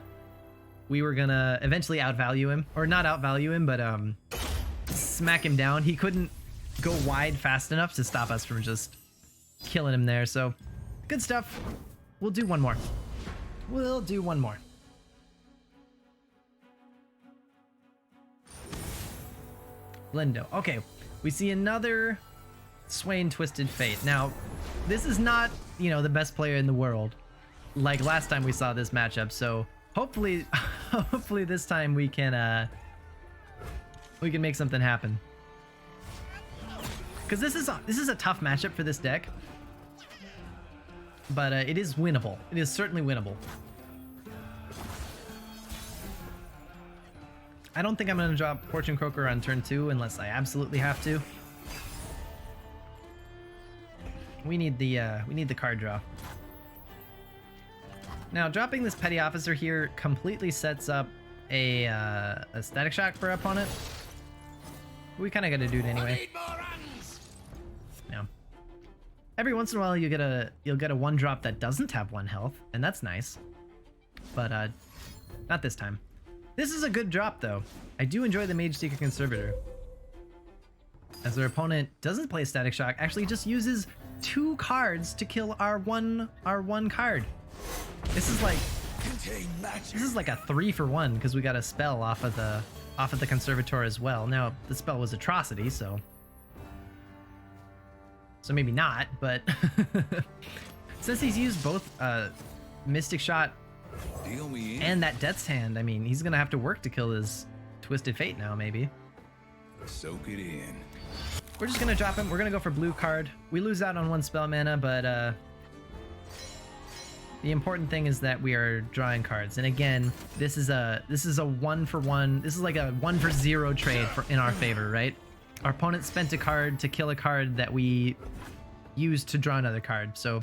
we were gonna eventually outvalue him, or not outvalue him, but smack him down. He couldn't go wide fast enough to stop us from just killing him there. So, good stuff. We'll do one more. We'll do one more. Lindo. Okay, we see another Swain Twisted Fate. Now, this is not, you know, the best player in the world, like last time we saw this matchup. So hopefully, hopefully this time we can make something happen. Because this is a tough matchup for this deck, but it is winnable. It is certainly winnable. I don't think I'm going to drop Fortune Croaker on turn 2 unless I absolutely have to. We need the card draw. Now, dropping this Petty Officer here completely sets up a Static Shock for our opponent. We kind of got to do it anyway. Yeah. Every once in a while, you'll get a 1-drop that doesn't have 1 health, and that's nice. But not this time. This is a good drop, though. I do enjoy the Mage Seeker Conservator, as their opponent doesn't play Static Shock, actually just uses 2 cards to kill our one card. This is like a 3-for-1 because we got a spell off of the Conservator as well. Now the spell was Atrocity, so maybe not, but since he's used both Mystic Shot and that Death's Hand, I mean, he's gonna have to work to kill his Twisted Fate now, maybe. Soak it in. We're just gonna drop him. We're gonna go for blue card. We lose out on 1 spell mana, but the important thing is that we are drawing cards. And again, this is a 1-for-1. This is like a 1-for-0 trade in our favor, right? Our opponent spent a card to kill a card that we used to draw another card. So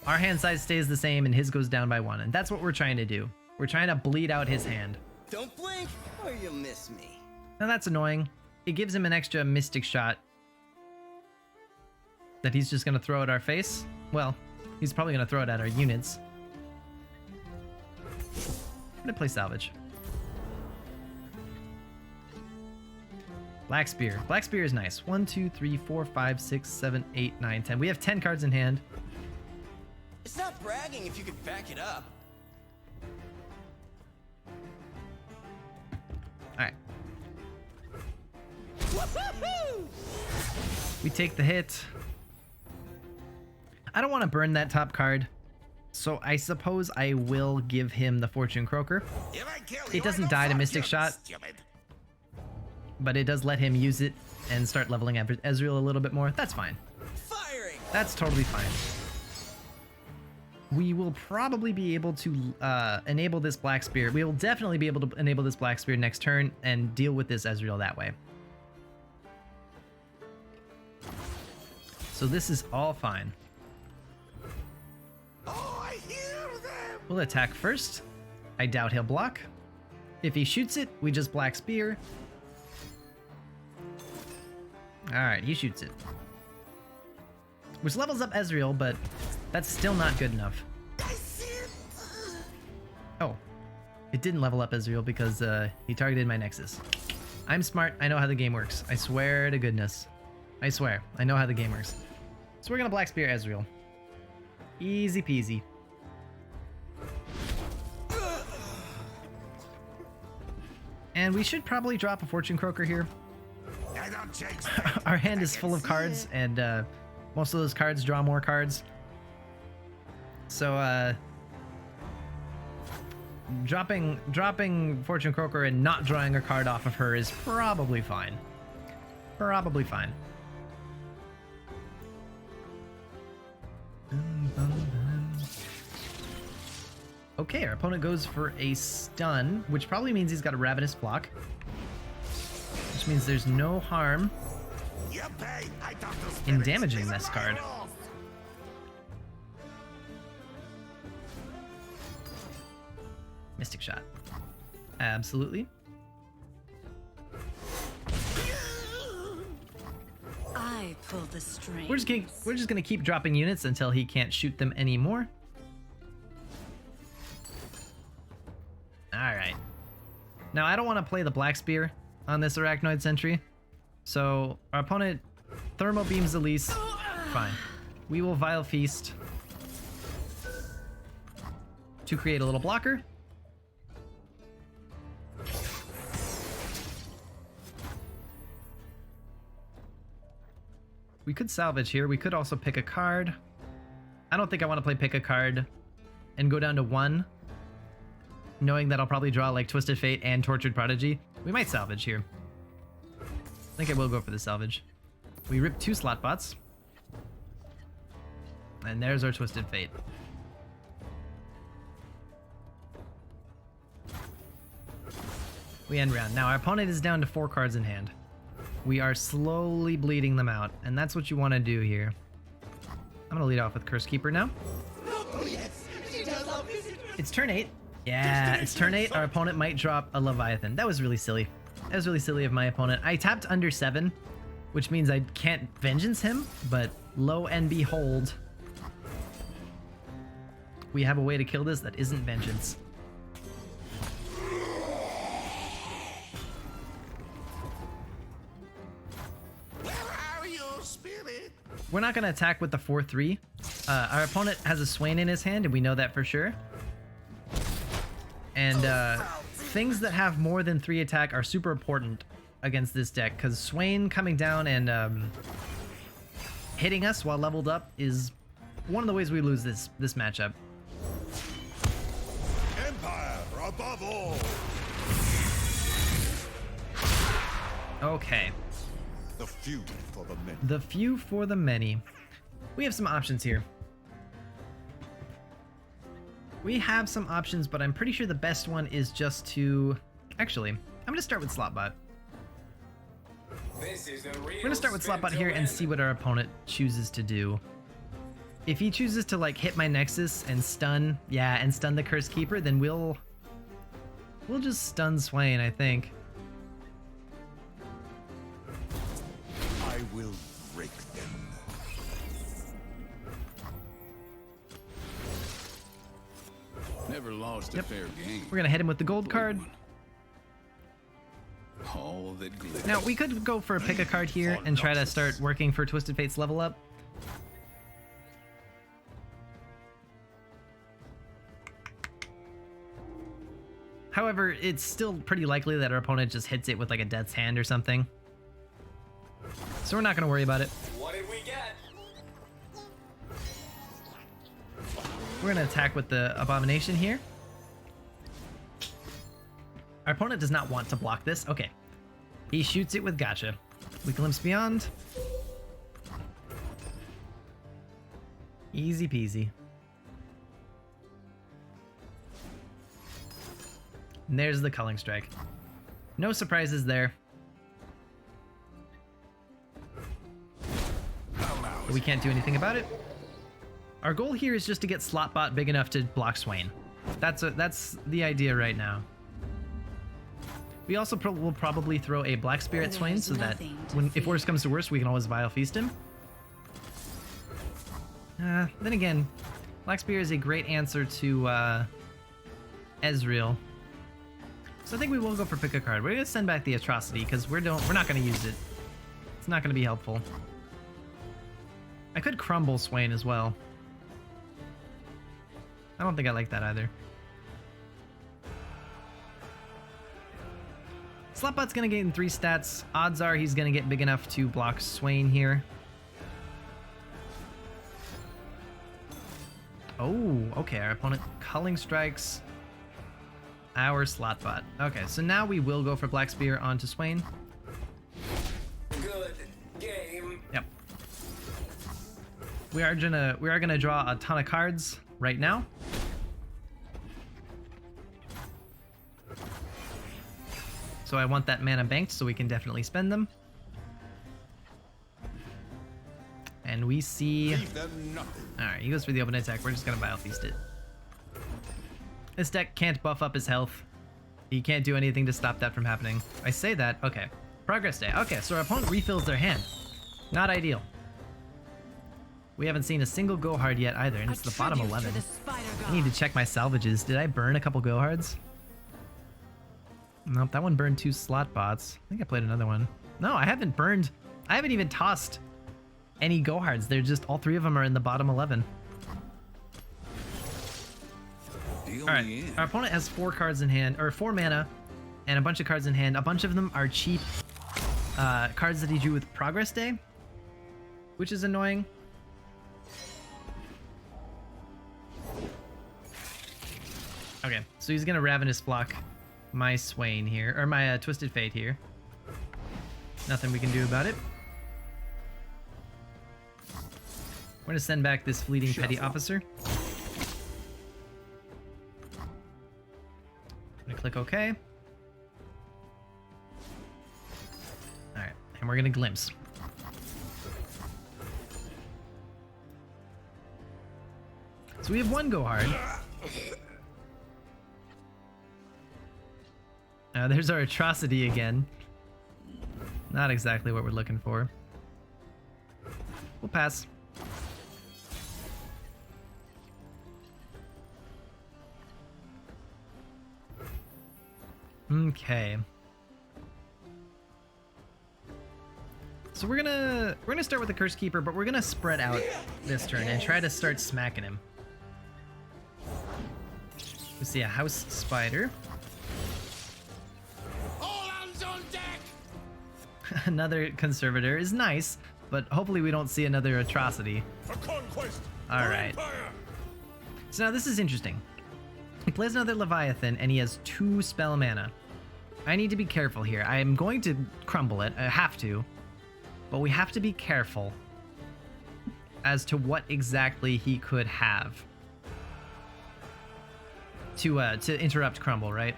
our hand size stays the same and his goes down by 1. And that's what we're trying to do. We're trying to bleed out his hand. Don't blink or you'll miss me. Now that's annoying. It gives him an extra Mystic Shot that he's just going to throw at our face. Well, he's probably going to throw it at our units. I'm going to play Salvage. Black Spear. Black Spear is nice. 1, 2, 3, 4, 5, 6, 7, 8, 9, 10. We have 10 cards in hand. It's not bragging if you could back it up. We take the hit. I don't want to burn that top card, so I suppose I will give him the Fortune Croaker. It doesn't die to Mystic Shot, but it does let him use it and start leveling Ezreal a little bit more. That's fine. Firing. That's totally fine. We will probably be able to enable this Black Spear. We will definitely be able to enable this Black Spear next turn and deal with this Ezreal that way. So this is all fine. Oh, I hear them. We'll attack first. I doubt he'll block. If he shoots it, we just Black Spear. Alright, he shoots it. Which levels up Ezreal, but that's still not good enough. Oh, it didn't level up Ezreal because he targeted my Nexus. I'm smart. I know how the game works. I swear to goodness. I swear. I know how the game works. So we're going to Black Spear Ezreal. Easy peasy. And we should probably drop a Fortune Croaker here. I don't change. Our hand is full of cards, and most of those cards draw more cards. So, dropping Fortune Croaker and not drawing a card off of her is probably fine. Probably fine. Okay, our opponent goes for a stun, which probably means he's got a Ravenous Block. Which means there's no harm in damaging this card. Mystic Shot. Absolutely. I pull the strings. We're just gonna keep dropping units until he can't shoot them anymore. Alright. Now I don't want to play the Black Spear on this Arachnoid Sentry. So our opponent Thermo Beams Elise. Fine. We will Vile Feast to create a little blocker. We could salvage here. We could also pick a card. I don't think I want to play pick a card and go down to 1, knowing that I'll probably draw like Twisted Fate and Tortured Prodigy. We might salvage here. I think I will go for the salvage. We rip 2 Slotbots. And there's our Twisted Fate. We end round. Now our opponent is down to 4 cards in hand. We are slowly bleeding them out, and that's what you want to do here. I'm gonna lead off with Curse Keeper now. It's turn 8. Yeah, it's turn 8. Our opponent might drop a Leviathan. That was really silly. That was really silly of my opponent. I tapped under 7, which means I can't Vengeance him, but lo and behold, we have a way to kill this that isn't Vengeance. We're not going to attack with the 4-3. Our opponent has a Swain in his hand, and we know that for sure. And things that have more than 3 attack are super important against this deck, because Swain coming down and hitting us while leveled up is one of the ways we lose this matchup. Empire above all. Okay. The few for the many. The few for the many. We have some options here. We have some options, but I'm pretty sure the best one is just to... Actually, I'm going to start with Slotbot. We're going to start with Slotbot here and see what our opponent chooses to do. If he chooses to like hit my Nexus and stun, yeah, and stun the Curse Keeper, then we'll just stun Swain, I think. I will break them. Never lost a fair game. We're gonna hit him with the gold card. All that glitters. Now we could go for a pick a card here and try to start working for Twisted Fate's level up. However, it's still pretty likely that our opponent just hits it with like a Death's Hand or something. So we're not going to worry about it. What did we get? We're going to attack with the Abomination here. Our opponent does not want to block this. Okay. He shoots it with Gotcha. We glimpse beyond. Easy peasy. And there's the Culling Strike. No surprises there. We can't do anything about it. Our goal here is just to get Slotbot big enough to block Swain. That's the idea right now. We also will probably throw a Black Spear at Swain so that if worse comes to worse, we can always Vile Feast him. Then again, Black Spear is a great answer to Ezreal. So I think we will go for pick a card. We're gonna send back the Atrocity because we're not gonna use it. It's not gonna be helpful. I could crumble Swain as well. I don't think I like that either. Slotbot's gonna gain 3 stats. Odds are he's gonna get big enough to block Swain here. Oh, okay. Our opponent Culling Strikes our Slotbot. Okay, so now we will go for Black Spear onto Swain. Good game. Yep. We are gonna draw a ton of cards right now. So I want that mana banked so we can definitely spend them. And we see... Alright, he goes for the open attack. We're just gonna Vile Feast it. This deck can't buff up his health. He can't do anything to stop that from happening. I say that. Okay. Progress day. Okay, so our opponent refills their hand. Not ideal. We haven't seen a single go hard yet either, and it's the bottom 11. I need to check my salvages. Did I burn a couple go hards? Nope, that one burned 2 Slotbots. I think I played another one. No, I haven't burned. I haven't even tossed any go hards. They're just, all 3 of them are in the bottom 11. Alright, our opponent has 4 cards in hand, or 4 mana, and a bunch of cards in hand. A bunch of them are cheap cards that he drew with Progress Day, which is annoying. Okay, so he's gonna Ravenous Flock my Swain here, or my Twisted Fate here. Nothing we can do about it. We're gonna send back this Fleeting Petty Officer. I'm gonna click OK. Alright, and we're gonna Glimpse. So we have 1 go hard. There's our Atrocity again. Not exactly what we're looking for. We'll pass. Okay. So we're gonna start with the Curse Keeper, but we're gonna spread out this turn and try to start smacking him. We see a House Spider. Another Conservator is nice, but hopefully we don't see another Atrocity. Alright. So now this is interesting. He plays another Leviathan and he has 2 spell mana. I need to be careful here. I am going to crumble it. I have to. But we have to be careful as to what exactly he could have to interrupt crumble, right?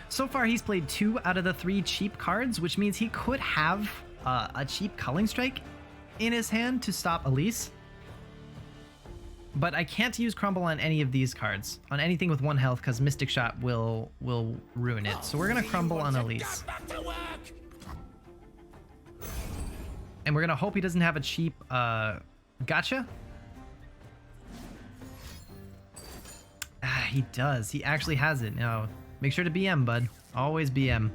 So far, he's played 2 out of the 3 cheap cards, which means he could have a cheap Culling Strike in his hand to stop Elise. But I can't use Crumble on any of these cards, on anything with 1 health, because Mystic Shot will ruin it. So we're gonna Crumble on Elise. And we're gonna hope he doesn't have a cheap Gotcha. Ah, he does. He actually has it. Now, make sure to BM, bud. Always BM.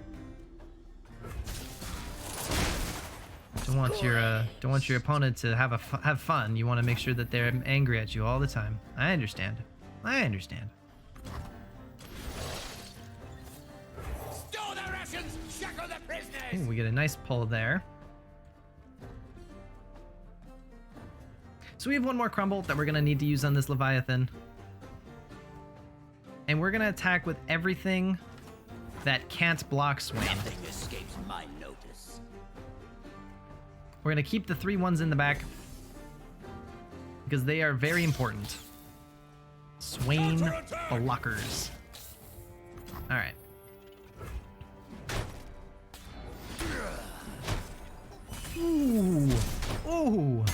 Don't want your opponent to have fun. You want to make sure that they're angry at you all the time. I understand. I understand. Store the rations Ooh, we get a nice pull there. So we have one more crumble that we're gonna need to use on this Leviathan. And we're gonna attack with everything that can't block Swain. Nothing escapes my notice. We're gonna keep the 3 ones in the back because they are very important. Swain blockers. All right. Ooh. Ooh.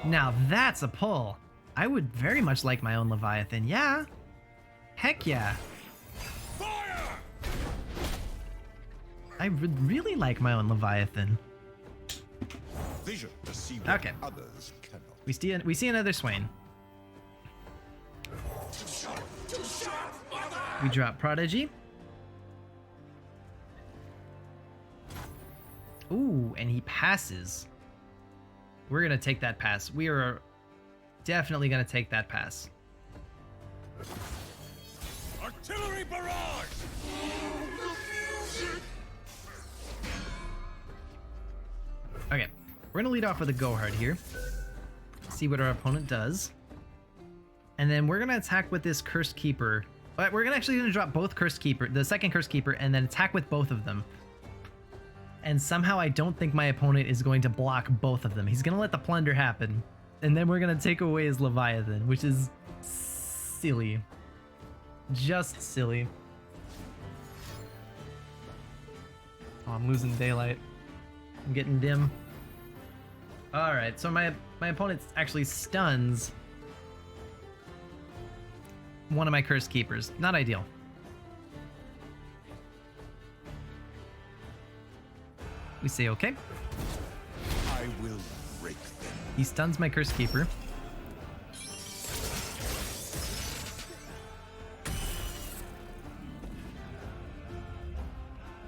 Now that's a pull. I would very much like my own Leviathan. Yeah. Heck yeah. I would really like my own Leviathan. Vision to see what Okay. others cannot. We see another Swain. We drop Prodigy. Ooh, and he passes. We're gonna take that pass. We are definitely gonna take that pass. Artillery barrage! Okay, we're gonna lead off with a go hard here. See what our opponent does. And then we're gonna attack with this Cursed Keeper. But we're gonna drop both Cursed Keeper, the second Cursed Keeper, and then attack with both of them. And somehow I don't think my opponent is going to block both of them. He's gonna let the plunder happen. And then we're gonna take away his Leviathan, which is silly. Just silly. Oh, I'm losing daylight. I'm getting dim. Alright, so my opponent actually stuns one of my Cursed Keepers. Not ideal. We say okay. I will break them. He stuns my Cursed Keeper.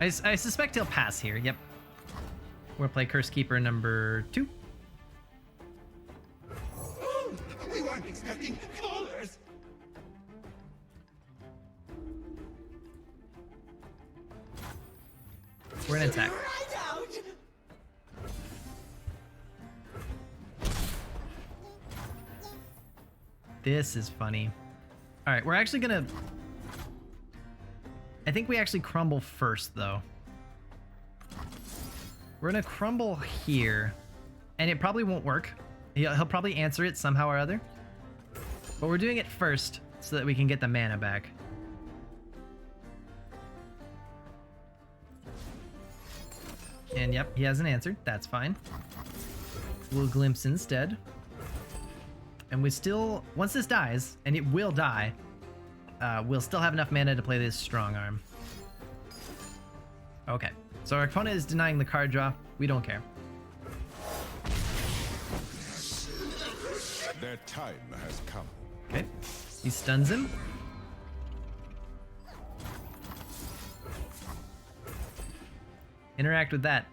I suspect he'll pass here. Yep. We'll play Cursed Keeper number 2. We weren't expecting callers! We're gonna attack. Right out! This is funny. All right, we're actually gonna... I think we actually crumble first, though. We're gonna crumble here, and it probably won't work. He'll probably answer it somehow or other. But we're doing it first so that we can get the mana back. And yep, he hasn't answered. That's fine. We'll glimpse instead. And we still, once this dies, and it will die, we'll still have enough mana to play this strong arm. Okay, so our opponent is denying the card draw. We don't care. Their time has come. Okay, he stuns him. Interact with that.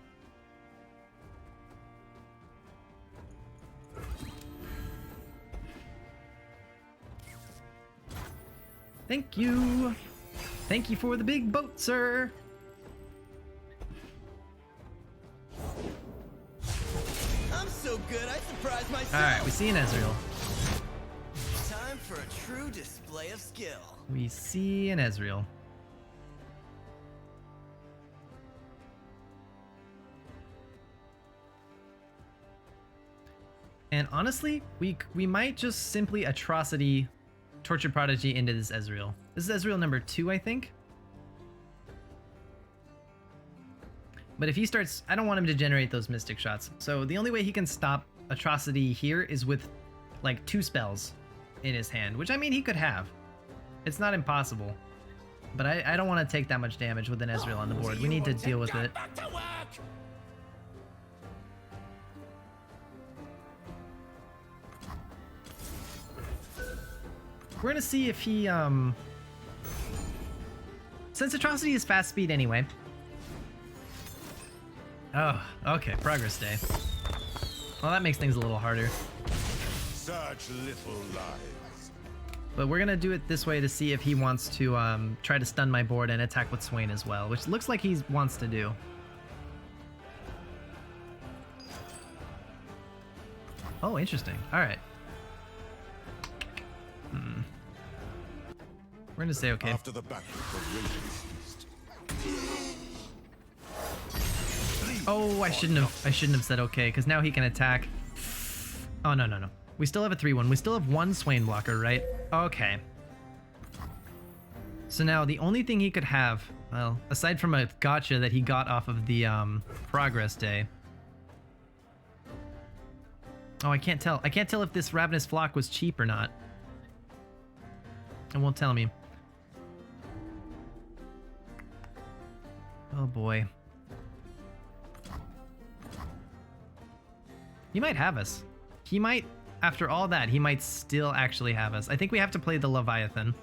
Thank you. Thank you for the big boat, sir. I'm so good, I surprised myself. All right, we see an Ezreal. Time for a true display of skill. We see an Ezreal. And honestly, we might just simply atrocity Tortured Prodigy into this Ezreal. This is Ezreal number 2, I think. But if he starts, I don't want him to generate those Mystic shots. So the only way he can stop Atrocity here is with like 2 spells in his hand, which I mean he could have. It's not impossible. But I don't want to take that much damage with an Ezreal on the board. We need to deal with it. Back to work! We're gonna see if he, since Atrocity is fast speed anyway. Oh, okay, progress day. Well, that makes things a little harder. Such little lives. But we're gonna do it this way to see if he wants to try to stun my board and attack with Swain as well, which looks like he wants to do. Oh, interesting. All right. We're gonna say okay. After the battle, the raiders feast. Oh, I shouldn't have said okay, because now he can attack. Oh, no. We still have a 3-1. We still have one Swain blocker, right? Okay. So now the only thing he could have, well, aside from a gotcha that he got off of the progress day. Oh, I can't tell. I can't tell if this Ravenous Flock was cheap or not. It won't tell me. Oh boy. He might have us. He might, after all that, he might still actually have us. I think we have to play the Leviathan.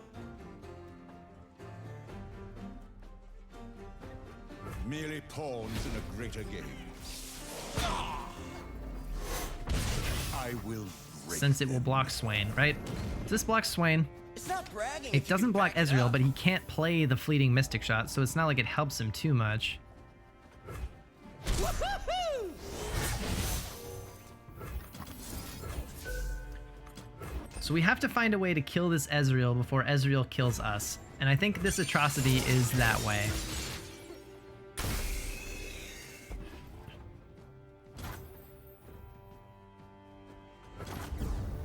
Merely pawns in a greater game. I will break Since it will them. block Swain, right? Does this block Swain? It's not bragging. if It you doesn't can block back it Ezreal, up. but he can't play the fleeting Mystic Shot, so it's not like it helps him too much. Woo-hoo-hoo! So we have to find a way to kill this Ezreal before Ezreal kills us. And I think this atrocity is that way.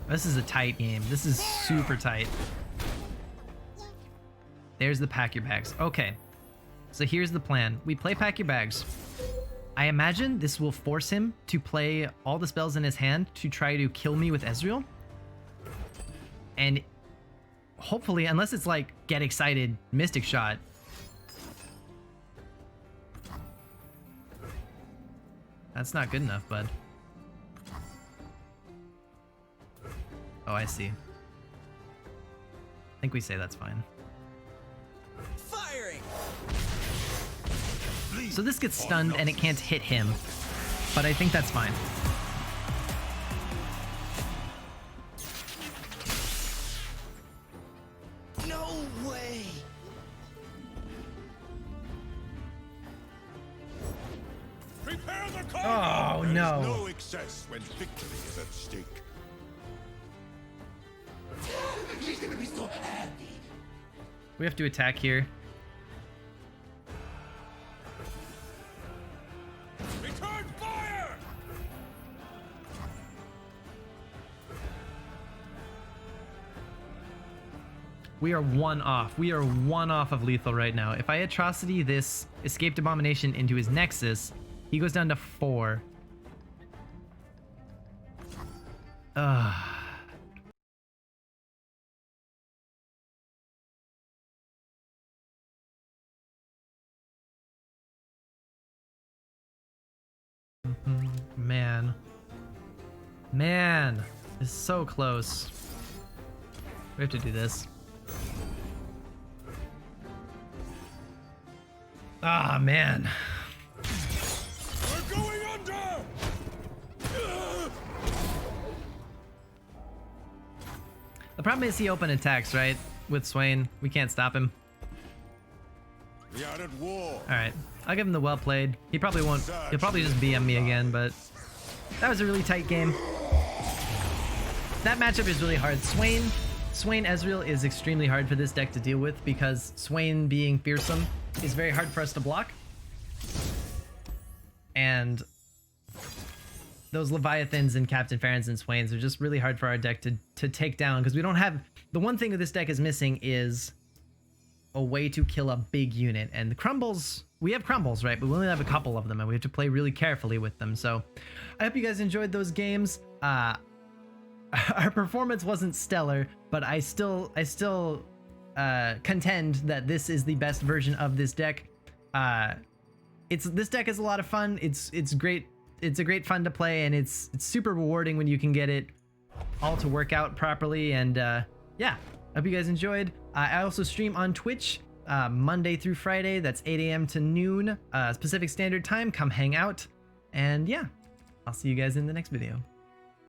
This is a tight game. This is super tight. There's the pack your bags. Okay. So here's the plan. We play pack your bags. I imagine this will force him to play all the spells in his hand to try to kill me with Ezreal. And hopefully, unless it's like get excited Mystic Shot. That's not good enough, bud. Oh, I see. I think we say that's fine. Firing. So this gets stunned and it can't hit him, but I think that's fine. No way. Prepare the Oh, cargo! There is no. no excess when victory is at stake. We have to attack here. Return fire! We are one off. We are one off of lethal right now. If I atrocity this escaped abomination into his nexus, he goes down to 4. Ugh. Man, it's so close. We have to do this. Ah, man. We're going under! The problem is he open attacks, right? With Swain, we can't stop him. We are at war. All right, I'll give him the well played. He probably won't. He'll probably just BM me again, but that was a really tight game. That matchup is really hard. Swain Ezreal is extremely hard for this deck to deal with because Swain being fearsome is very hard for us to block. And those Leviathans and Captain Farron's and Swains are just really hard for our deck to take down because we don't have... The one thing that this deck is missing is a way to kill a big unit. And the crumbles... We have crumbles, right? But we only have a couple of them and we have to play really carefully with them. So I hope you guys enjoyed those games. Our performance wasn't stellar, but I still contend that this is the best version of this deck. This deck is a lot of fun. It's great. It's a great fun to play, and it's super rewarding when you can get it all to work out properly. And yeah, hope you guys enjoyed. I also stream on Twitch Monday through Friday. That's 8 a.m. to noon Pacific Standard Time. Come hang out, and yeah, I'll see you guys in the next video.